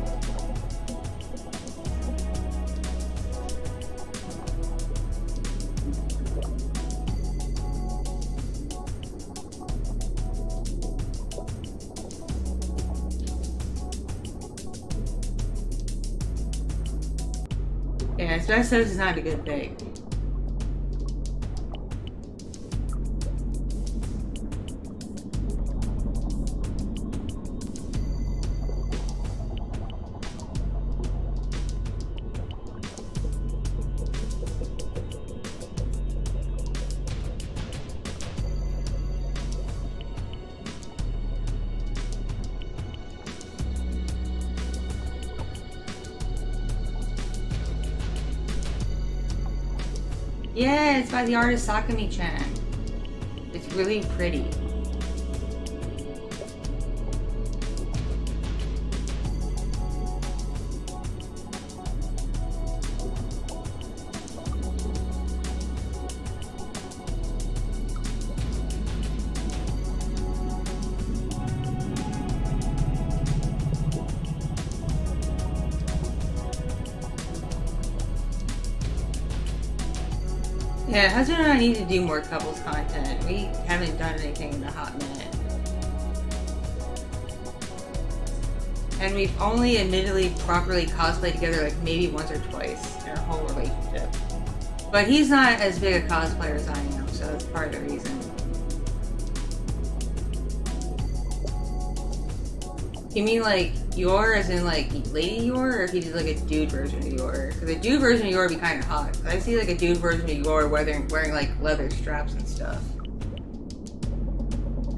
Yeah, asbestos is not a good thing. Yeah, it's by the artist Sakami-chan. It's really pretty. Yeah, husband and I need to do more couples content. We haven't done anything in a hot minute. And we've only admittedly properly cosplayed together like maybe once or twice in our whole relationship. But he's not as big a cosplayer as I am, so that's part of the reason. You mean like Yor as in like Lady Yor, or if he did like a dude version of Yor? Because a dude version of Yor would be kind of hot. I see like a dude version of Yor wearing like leather straps and stuff.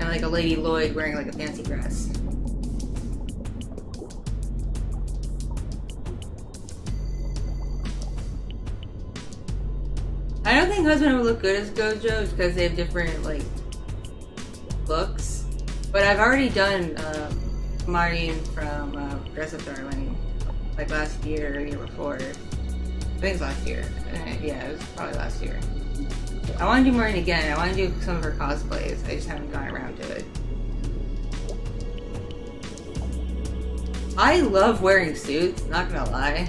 And like a Lady Lloyd wearing like a fancy dress. I don't think husband would look good as Gojo because they have different like looks. But I've already done Marion from Dress Up Darling, like last year or the year before. I think it's last year. Yeah, it was probably last year. I want to do Marion again. I want to do some of her cosplays. I just haven't gotten around to it. I love wearing suits, not gonna lie.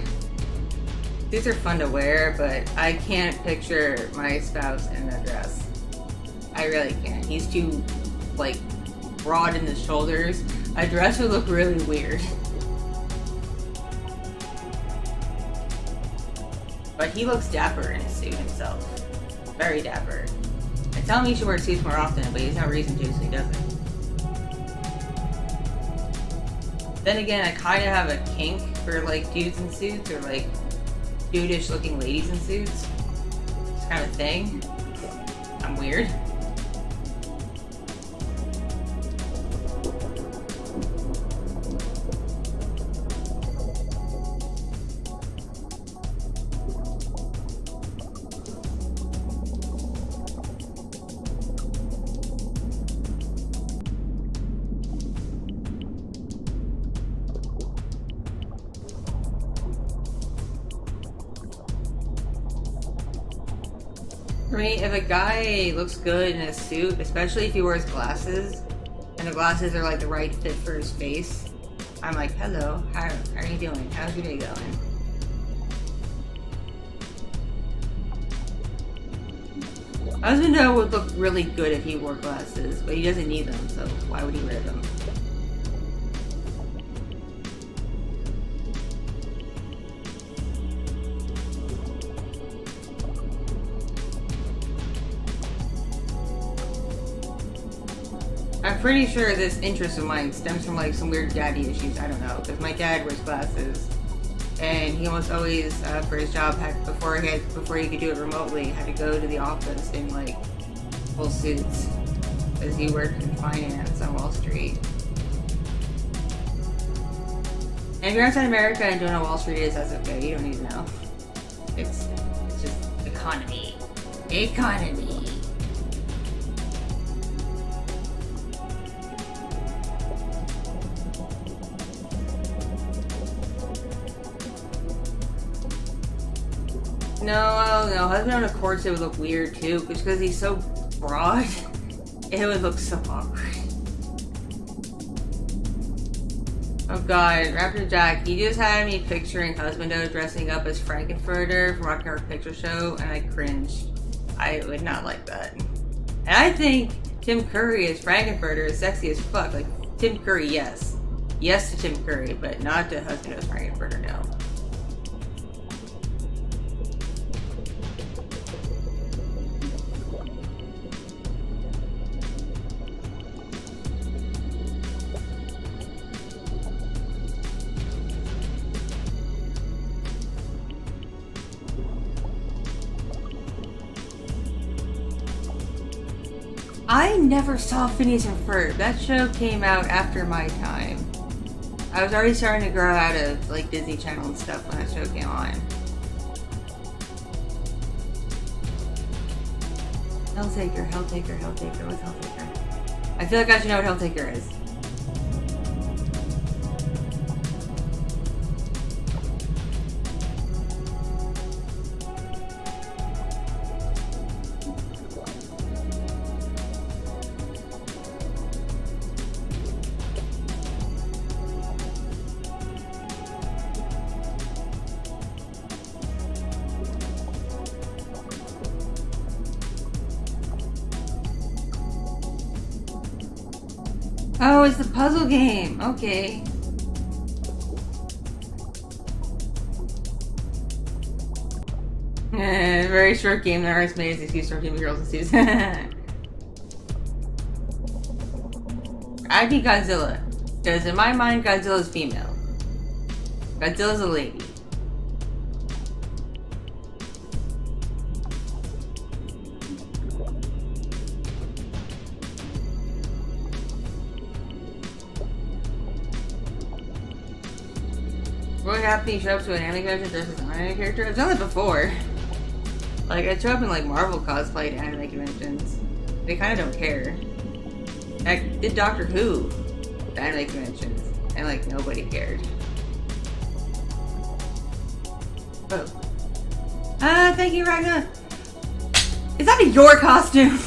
Suits are fun to wear, but I can't picture my spouse in a dress. I really can't. He's too, like, broad in the shoulders. A dress would look really weird. But he looks dapper in his suit himself. Very dapper. I tell him he should wear suits more often, but he has no reason to, so he doesn't. Then again, I kind of have a kink for like dudes in suits or like dude-ish looking ladies in suits. It's kind of a thing. I'm weird. For me, if a guy looks good in a suit, especially if he wears glasses, and the glasses are like the right fit for his face, I'm like, hello, how are you doing? How's your day going? My husband would look really good if he wore glasses, but he doesn't need them, so why would he wear them? I'm pretty sure this interest of mine stems from like some weird daddy issues. I don't know, because my dad wears glasses, and he almost always, for his job, before he could do it remotely, had to go to the office in like full suits, because he worked in finance on Wall Street. And if you're outside America and don't know what Wall Street is, that's okay. You don't need to know. It's just economy. No, husband on a corset would look weird too, just because he's so broad. It would look so awkward. Oh god, Raptor Jack, he just had me picturing Husbando dressing up as Frankenfurter from Rocky Horror Picture Show, and I cringed. I would not like that. And I think Tim Curry as Frankenfurter is sexy as fuck. Like, Tim Curry, yes. Yes to Tim Curry, but not to Husbando as Frankenfurter, no. I never saw Phineas and Ferb. That show came out after my time. I was already starting to grow out of like Disney Channel and stuff when that show came on. Helltaker. What's Helltaker? I feel like I should know what Helltaker is. Oh, it's the puzzle game. Okay. Very short game that artist made as excuse for human girls and suits. I'd be Godzilla. Because in my mind, Godzilla's female. Godzilla's a lady. What happened? You show up to an anime convention dressed as an anime character? I've done that before. Like, I show up in like Marvel cosplay to anime conventions. They kind of don't care. I did Doctor Who to anime conventions, and like nobody cared. Oh. Thank you, Ragna. Is that a your costume?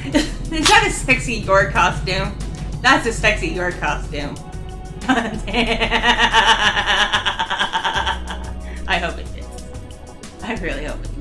Is that a sexy your costume? That's a sexy your costume. I hope it fits. I really hope it fits.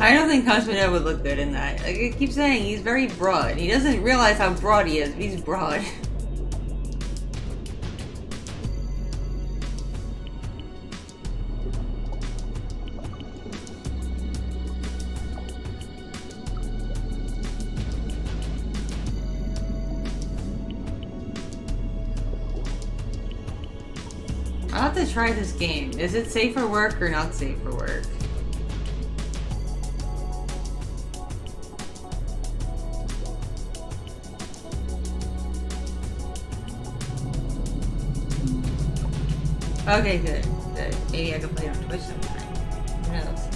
I don't think Cosmo would look good in that. Like I keep saying, he's very broad. He doesn't realize how broad he is, but he's broad. I'll have to try this game. Is it safe for work or not safe for work? Okay, good. Good. Maybe I can play it on Twitch sometime. Who knows?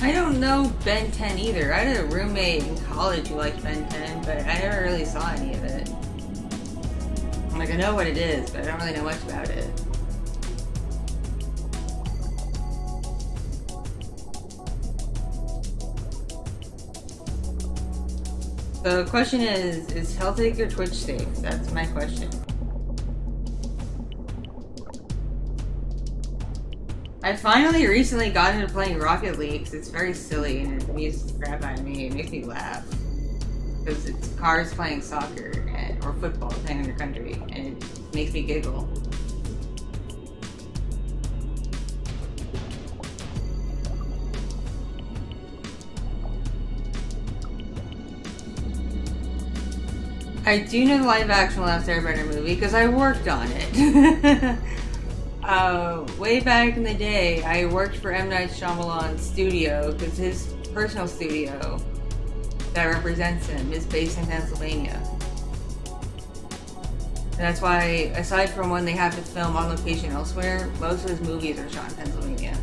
I don't know Ben 10 either. I had a roommate in college who liked Ben 10, but I never really saw any of it. Like, I know what it is, but I don't really know much about it. So the question is Celtic or Twitch safe? That's my question. I finally recently got into playing Rocket League because it's very silly and it amuses the crap out of me. It makes me laugh. Because it's cars playing soccer or football, depending on your country, and it makes me giggle. I do know the live-action Last Airbender movie because I worked on it. Way back in the day, I worked for M. Night Shyamalan's studio because his personal studio that represents him is based in Pennsylvania. And that's why, aside from when they have to film on location elsewhere, most of his movies are shot in Pennsylvania.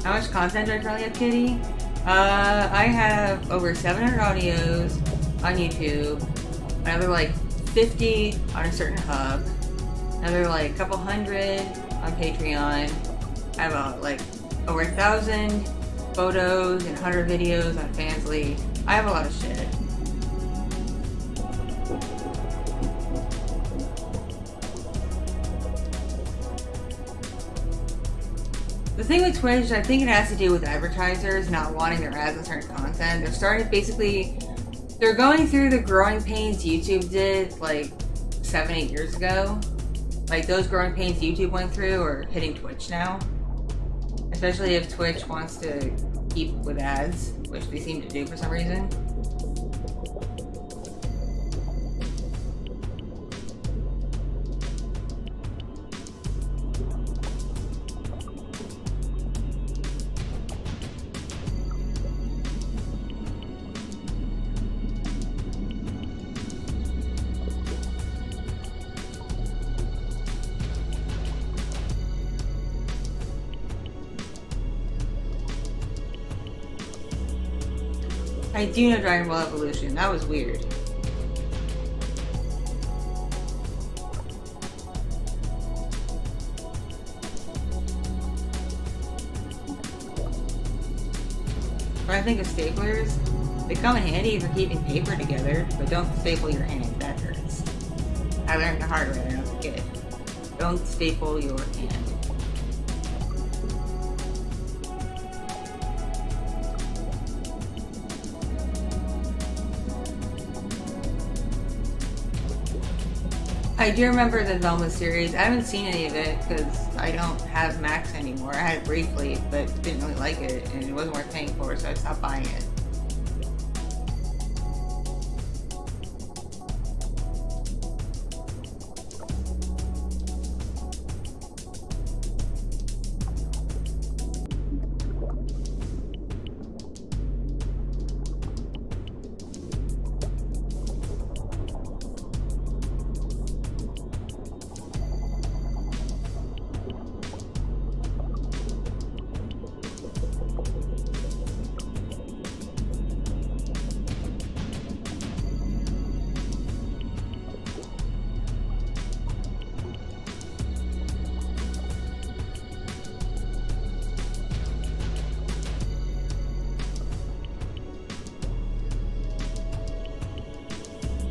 How much content do I currently have, Kitti? I have over 700 audios on YouTube, another like 50 on a certain hub, another like couple hundred on Patreon. I have like over 1,000 photos and 100 videos on Fansly. I have a lot of shit. The thing with Twitch, I think it has to do with advertisers not wanting their ads on certain content. They're going through the growing pains YouTube did like 7-8 years ago. Like those growing pains YouTube went through are hitting Twitch now. Especially if Twitch wants to keep with ads, which they seem to do for some reason. I do know Dragon Ball Evolution. That was weird. When I think of staplers, they come in handy for keeping paper together, but don't staple your hand. That hurts. I learned the hard way when I was a kid. Don't staple your hand. I do remember the Velma series. I haven't seen any of it because I don't have Max anymore. I had it briefly, but didn't really like it, and it wasn't worth paying for, so I stopped buying it.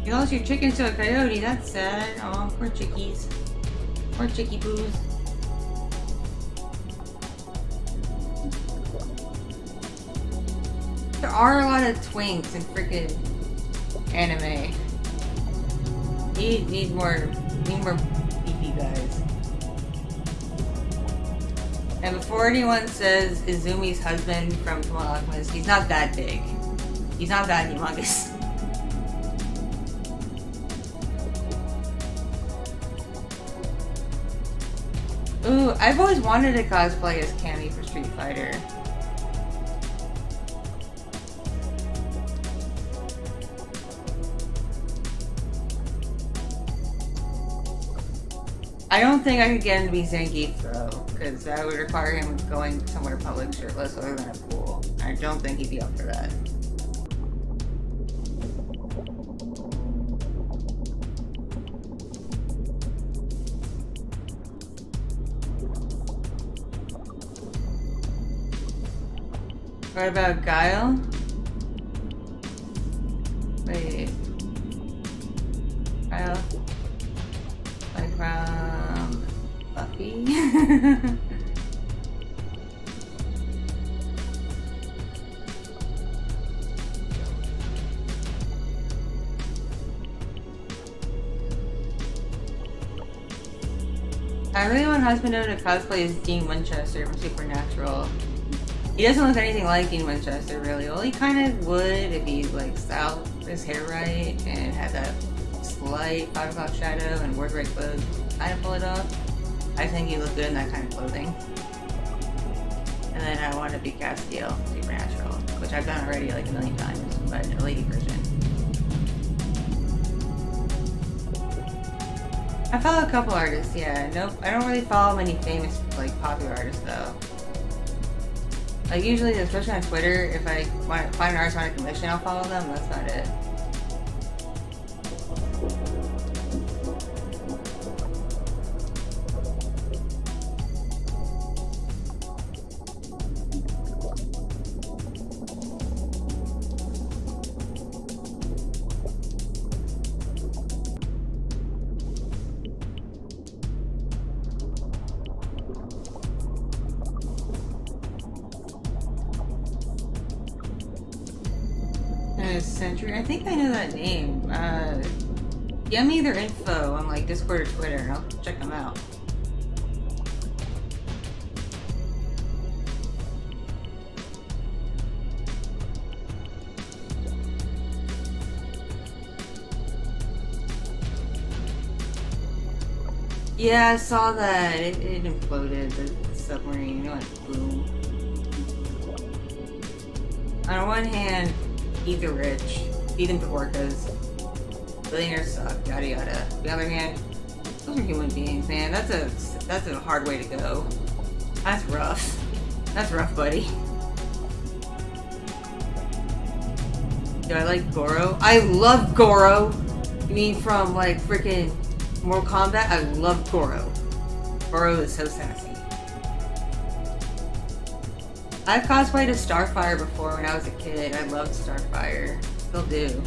You lost your chickens to a coyote. That's sad. Oh, poor chickies. Poor chickie poos. There are a lot of twinks in freaking anime. Need more beefy guys. And before anyone says Izumi's husband from Fullmetal Alchemist, he's not that big. He's not that humongous. Ooh, I've always wanted to cosplay as Cammy for Street Fighter. I don't think I could get him to be Zangief though, because that would require him going somewhere public shirtless other than a pool. I don't think he'd be up for that. What about Guile? Wait. Guile? Like from Buffy? I really want Husbando to cosplay as Dean Winchester from Supernatural. He doesn't look anything like Dean Winchester, really. Well, he kind of would if he, like, styled his hair right and had that slight 5 o'clock shadow and wore the right clothes. Kind of pull it off. I think he looked good in that kind of clothing. And then I want to be Castiel, Supernatural, which I've done already, like, a million times, but a lady version. I follow a couple artists, yeah. Nope, I don't really follow many famous, like, popular artists, though. Like, usually, especially on Twitter, if I want to find an artist on a commission, I'll follow them. That's about it. Century. I think I know that name. Give me their info on like Discord or Twitter and I'll check them out. Yeah, I saw that. It imploded, the submarine. It went boom. On one hand, eat the rich, feed them to orcas, billionaires suck, yada yada. On the other hand, those are human beings, man. That's a hard way to go. That's rough. That's rough, buddy. Do I like Goro? I love Goro! You mean from like freaking Mortal Kombat? I love Goro. Goro is so sassy. I've cosplayed as Starfire before when I was a kid. I loved Starfire. Still do.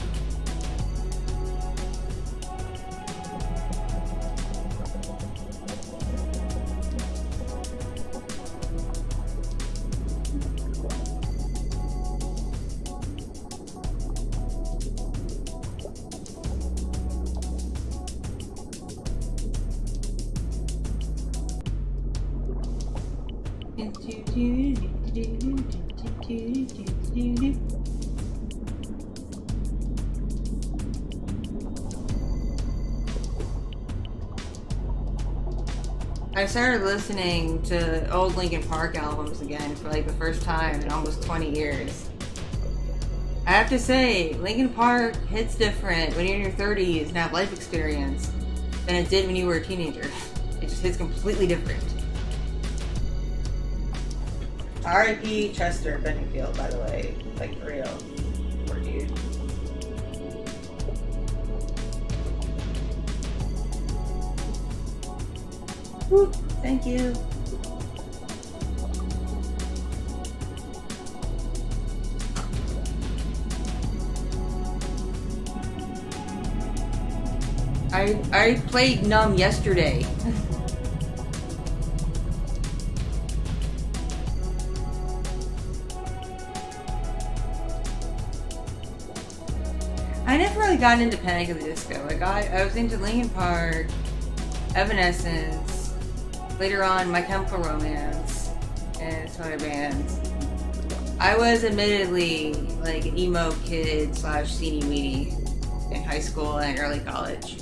I started listening to old Linkin Park albums again for like the first time in almost 20 years. I have to say, Linkin Park hits different when you're in your 30s and have life experience than it did when you were a teenager. It just hits completely different. R.I.P. Chester Benningfield, by the way. Like, for real. Poor dude. Woo, thank you. I played Numb yesterday. I never really got into Panic at the Disco. Like I was into Linkin Park, Evanescence, later on My Chemical Romance, and some other bands. I was admittedly like an emo kid / teeny weenie in high school and early college.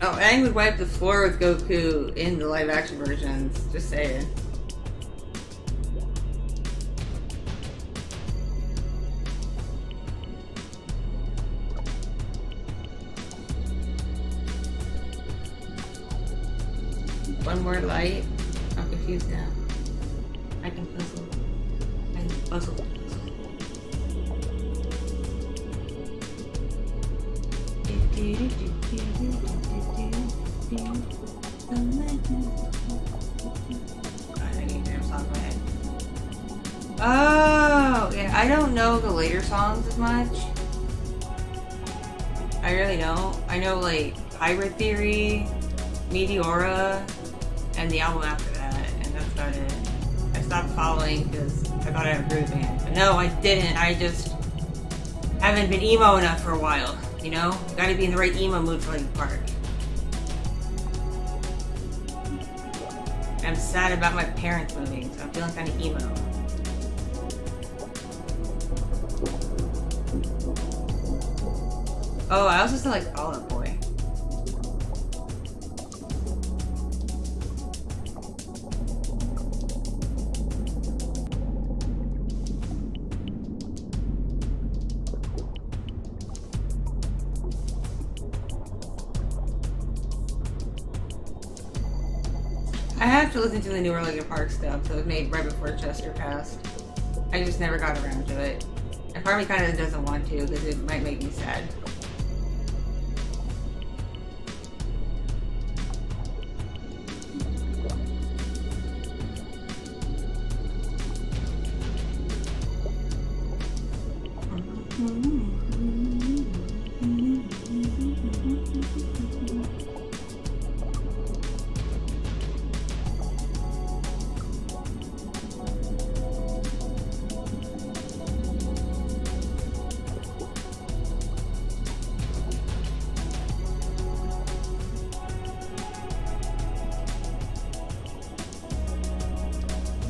Oh, Aang would wipe the floor with Goku in the live action versions. Just saying. One more light. I'm confused now. I can puzzle. I can puzzle. Oh, yeah, I don't know the later songs as much. I really don't. I know like Hybrid Theory, Meteora, and the album after that, and that's about it. I stopped following because I thought I had a groove band. But no, I didn't. I just haven't been emo enough for a while, you know? You gotta be in the right emo mood for Linkin Park. I'm sad about my parents moving, so I'm feeling kind of emo. Oh, I also still like Fall Out Boy. I have to listen to the newer Linkin Park stuff, so it was made right before Chester passed. I just never got around to it. And part of me kind of doesn't want to, because it might make me sad.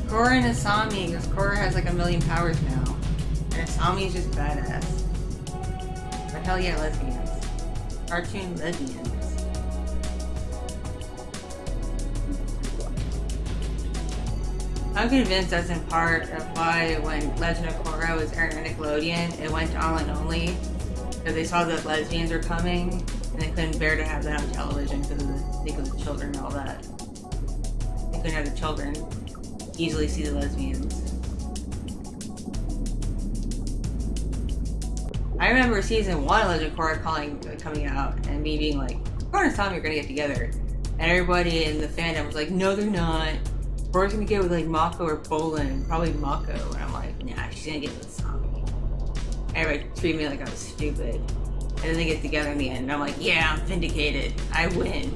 Korra and Asami, because Korra has like 1,000,000 powers now. And Asami's just badass. But hell yeah, lesbians. Cartoon lesbians. I'm convinced that's in part of why when Legend of Korra was airing on Nickelodeon, it went to online only. Because they saw that lesbians were coming, and they couldn't bear to have that on television because of the children and all that. They couldn't have the children easily see the lesbians. I remember season 1 of Legend of Korra coming out and me being like, Korra and Asami are gonna get together. And everybody in the fandom was like, no they're not. Korra's gonna get with like Mako or Bolin, probably Mako. And I'm like, nah, she's gonna get with Asami. Everybody treated me like I was stupid. And then they get together in the end and I'm like, yeah, I'm vindicated. I win.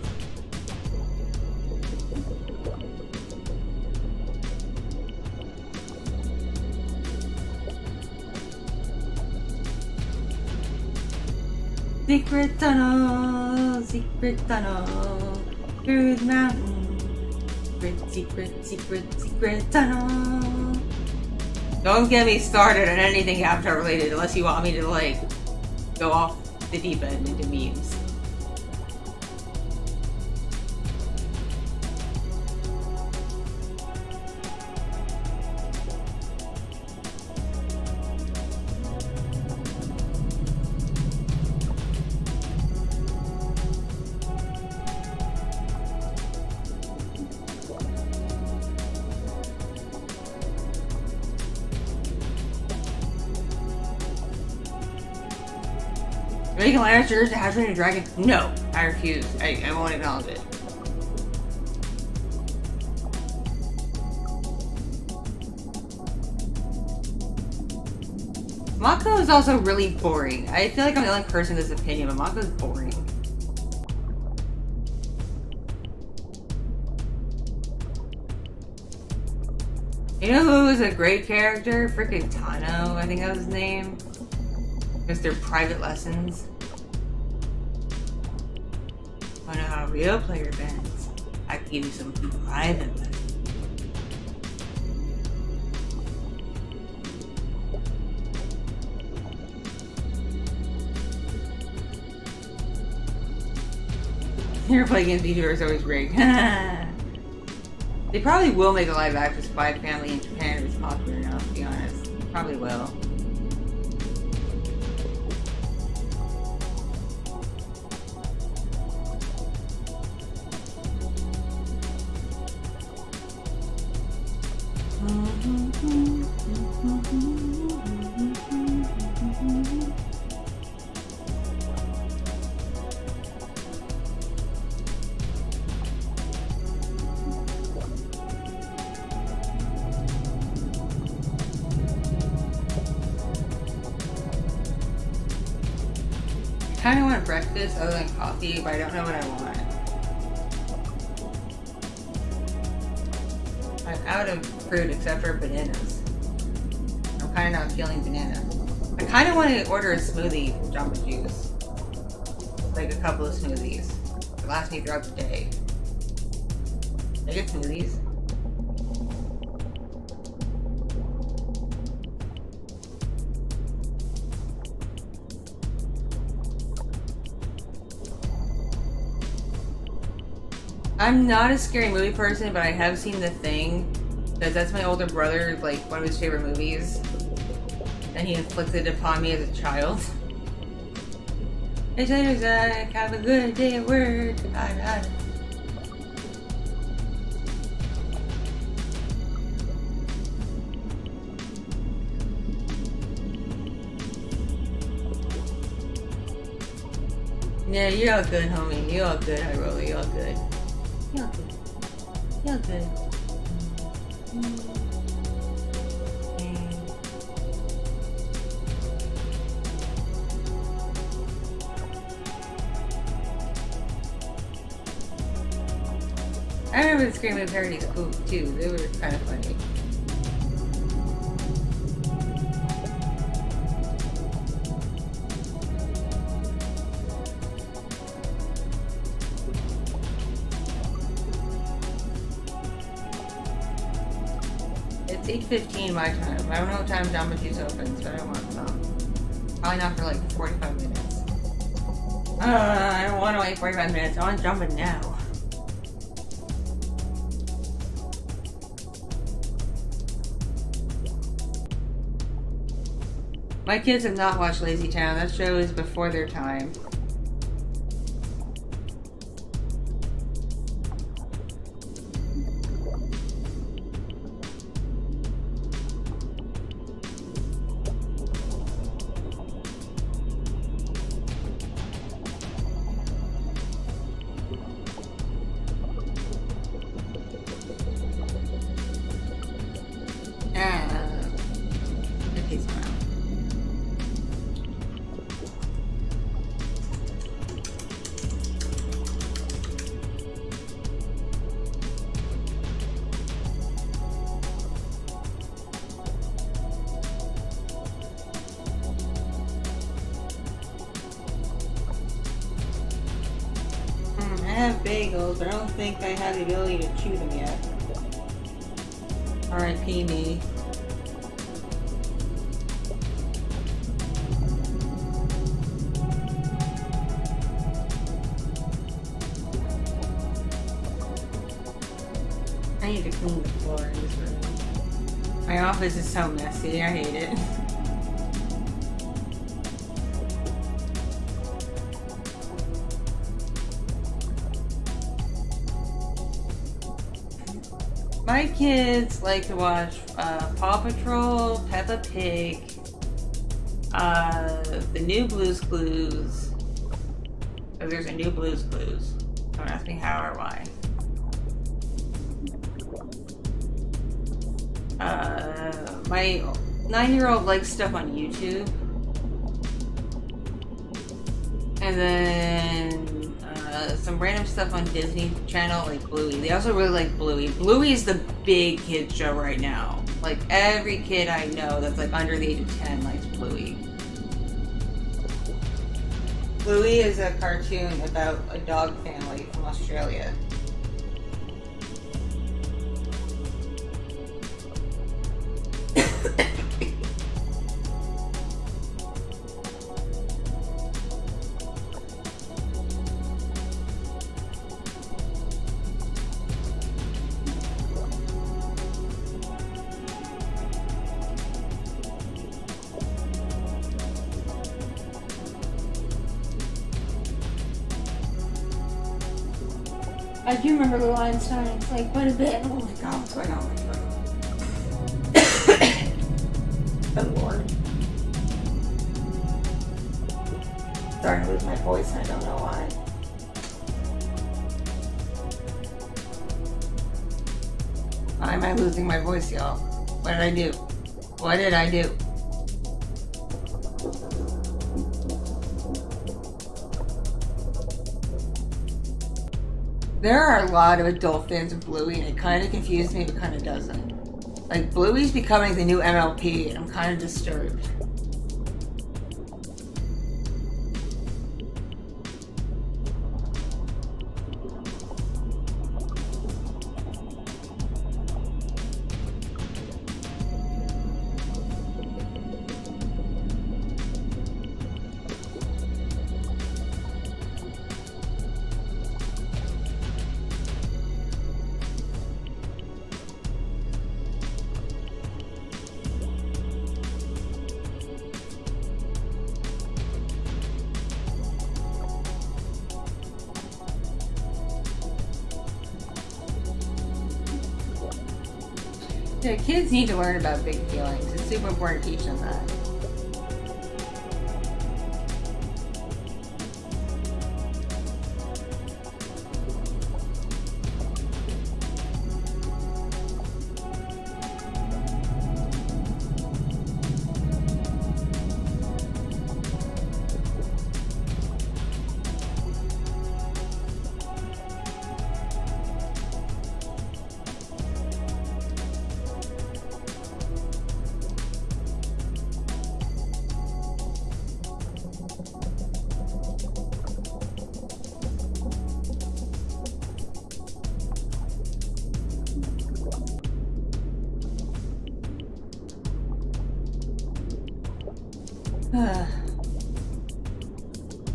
Secret tunnel, through the mountain. Secret tunnel. Don't get me started on anything Avatar related unless you want me to like go off the deep end into memes. Making Lannisters to House of Dragon? No, I refuse. I won't acknowledge it. Mako is also really boring. I feel like I'm the only person in this opinion, but Mako's boring. You know who was a great character? Freaking Tano, I think that was his name. Mr. Private Lessons. I know how a real player bends. I can give you some private lessons. Never play against VTuber is always rigged. They probably will make a live action Spy Family in Japan if it's popular enough, to be honest. Probably will. I kind of want breakfast other than coffee, but I don't know what I want. I'm out of fruit except for bananas. I'm kind of not feeling banana. I kind of want to order a smoothie from Jamba Juice. Like a couple of smoothies. To last me throughout the day. Can I get smoothies? I'm not a scary movie person, but I have seen The Thing, because that's my older brother, like, one of his favorite movies, and he inflicted upon me as a child. Hey, Zach, have a good day at work. Bye. Yeah, you're all good, homie. You're all good, High Roller. You're all good. You're good. You're good. I remember the Screaming parodies cool too. They were kind of funny. It's 8:15 my time. I don't know what time Jamba Juice opens, but I want some. Probably not for like 45 minutes. I don't want to wait 45 minutes. I want Jamba now. My kids have not watched Lazy Town. That show is before their time. I have bagels, but I don't think I have the ability to chew them yet. R.I.P. me. I need to clean the floor in this room. My office is so messy, I hate it. My kids like to watch Paw Patrol, Peppa Pig, the new Blue's Clues. Oh, there's a new Blue's Clues. Don't ask me how or why. My 9-year-old likes stuff on YouTube. And then some random stuff on Disney Channel, like Bluey. They also really like Bluey. Bluey is the big kid show right now. Like, every kid I know that's like under the age of 10 likes Bluey. Bluey is a cartoon about a dog family from Australia. I do remember Little Einstein. It's like quite a bit. Oh my god, what's going on with my phone? Oh lord. Starting to lose my voice and I don't know why. Why am I losing my voice, y'all? What did I do? What did I do? There are a lot of adult fans of Bluey, and it kind of confused me, but kind of doesn't. Like, Bluey's becoming the new MLP, and I'm kind of disturbed. Yeah, kids need to learn about big feelings. It's super important to teach them that.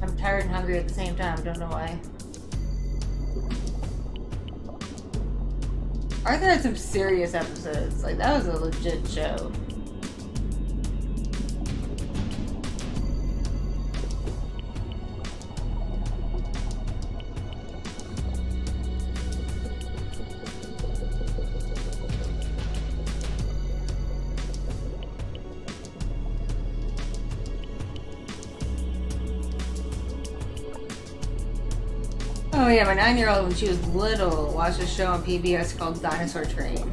I'm tired and hungry at the same time, don't know why. Arthur had some serious episodes. Like, that was a legit show. Oh yeah, my 9-year-old, when she was little, watched a show on PBS called Dinosaur Train.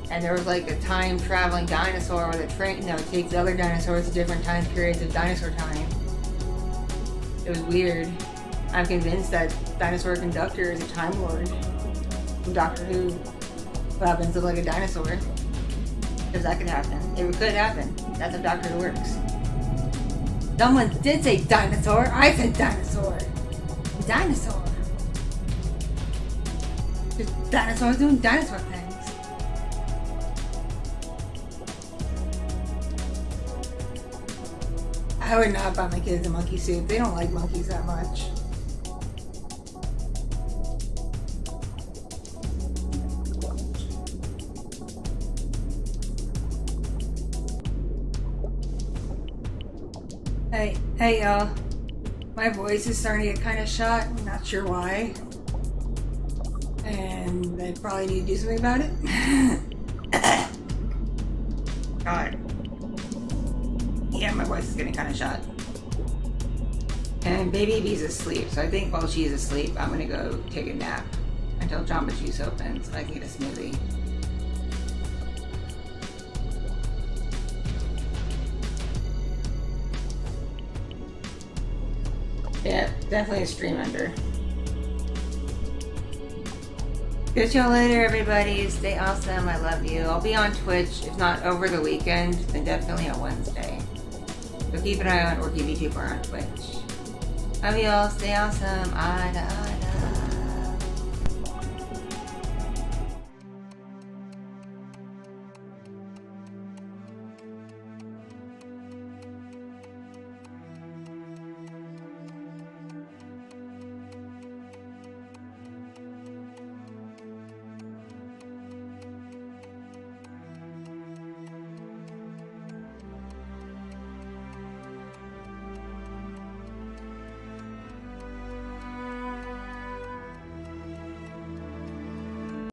And there was like a time-traveling dinosaur where the train, takes other dinosaurs to different time periods of dinosaur time. It was weird. I'm convinced that Dinosaur Conductor is a Time Lord from Doctor Who, who happens to look like a dinosaur. Because that could happen. It could happen. That's how Doctor Who works. Someone did say dinosaur. I said dinosaur. Dinosaur. Just dinosaurs doing dinosaur things. I would not buy my kids a monkey suit. They don't like monkeys that much. Hey y'all. My voice is starting to get kind of shot. I'm not sure why. And I probably need to do something about it. God. Yeah, my voice is getting kind of shot. And baby B's asleep, so I think while she's asleep, I'm gonna go take a nap until Jamba Juice opens so I can get a smoothie. Yeah, definitely a stream under. Catch y'all later, everybody. Stay awesome. I love you. I'll be on Twitch, if not over the weekend, then definitely on Wednesday. So keep an eye on ENVtuber on Twitch. Love y'all. Stay awesome. Ada.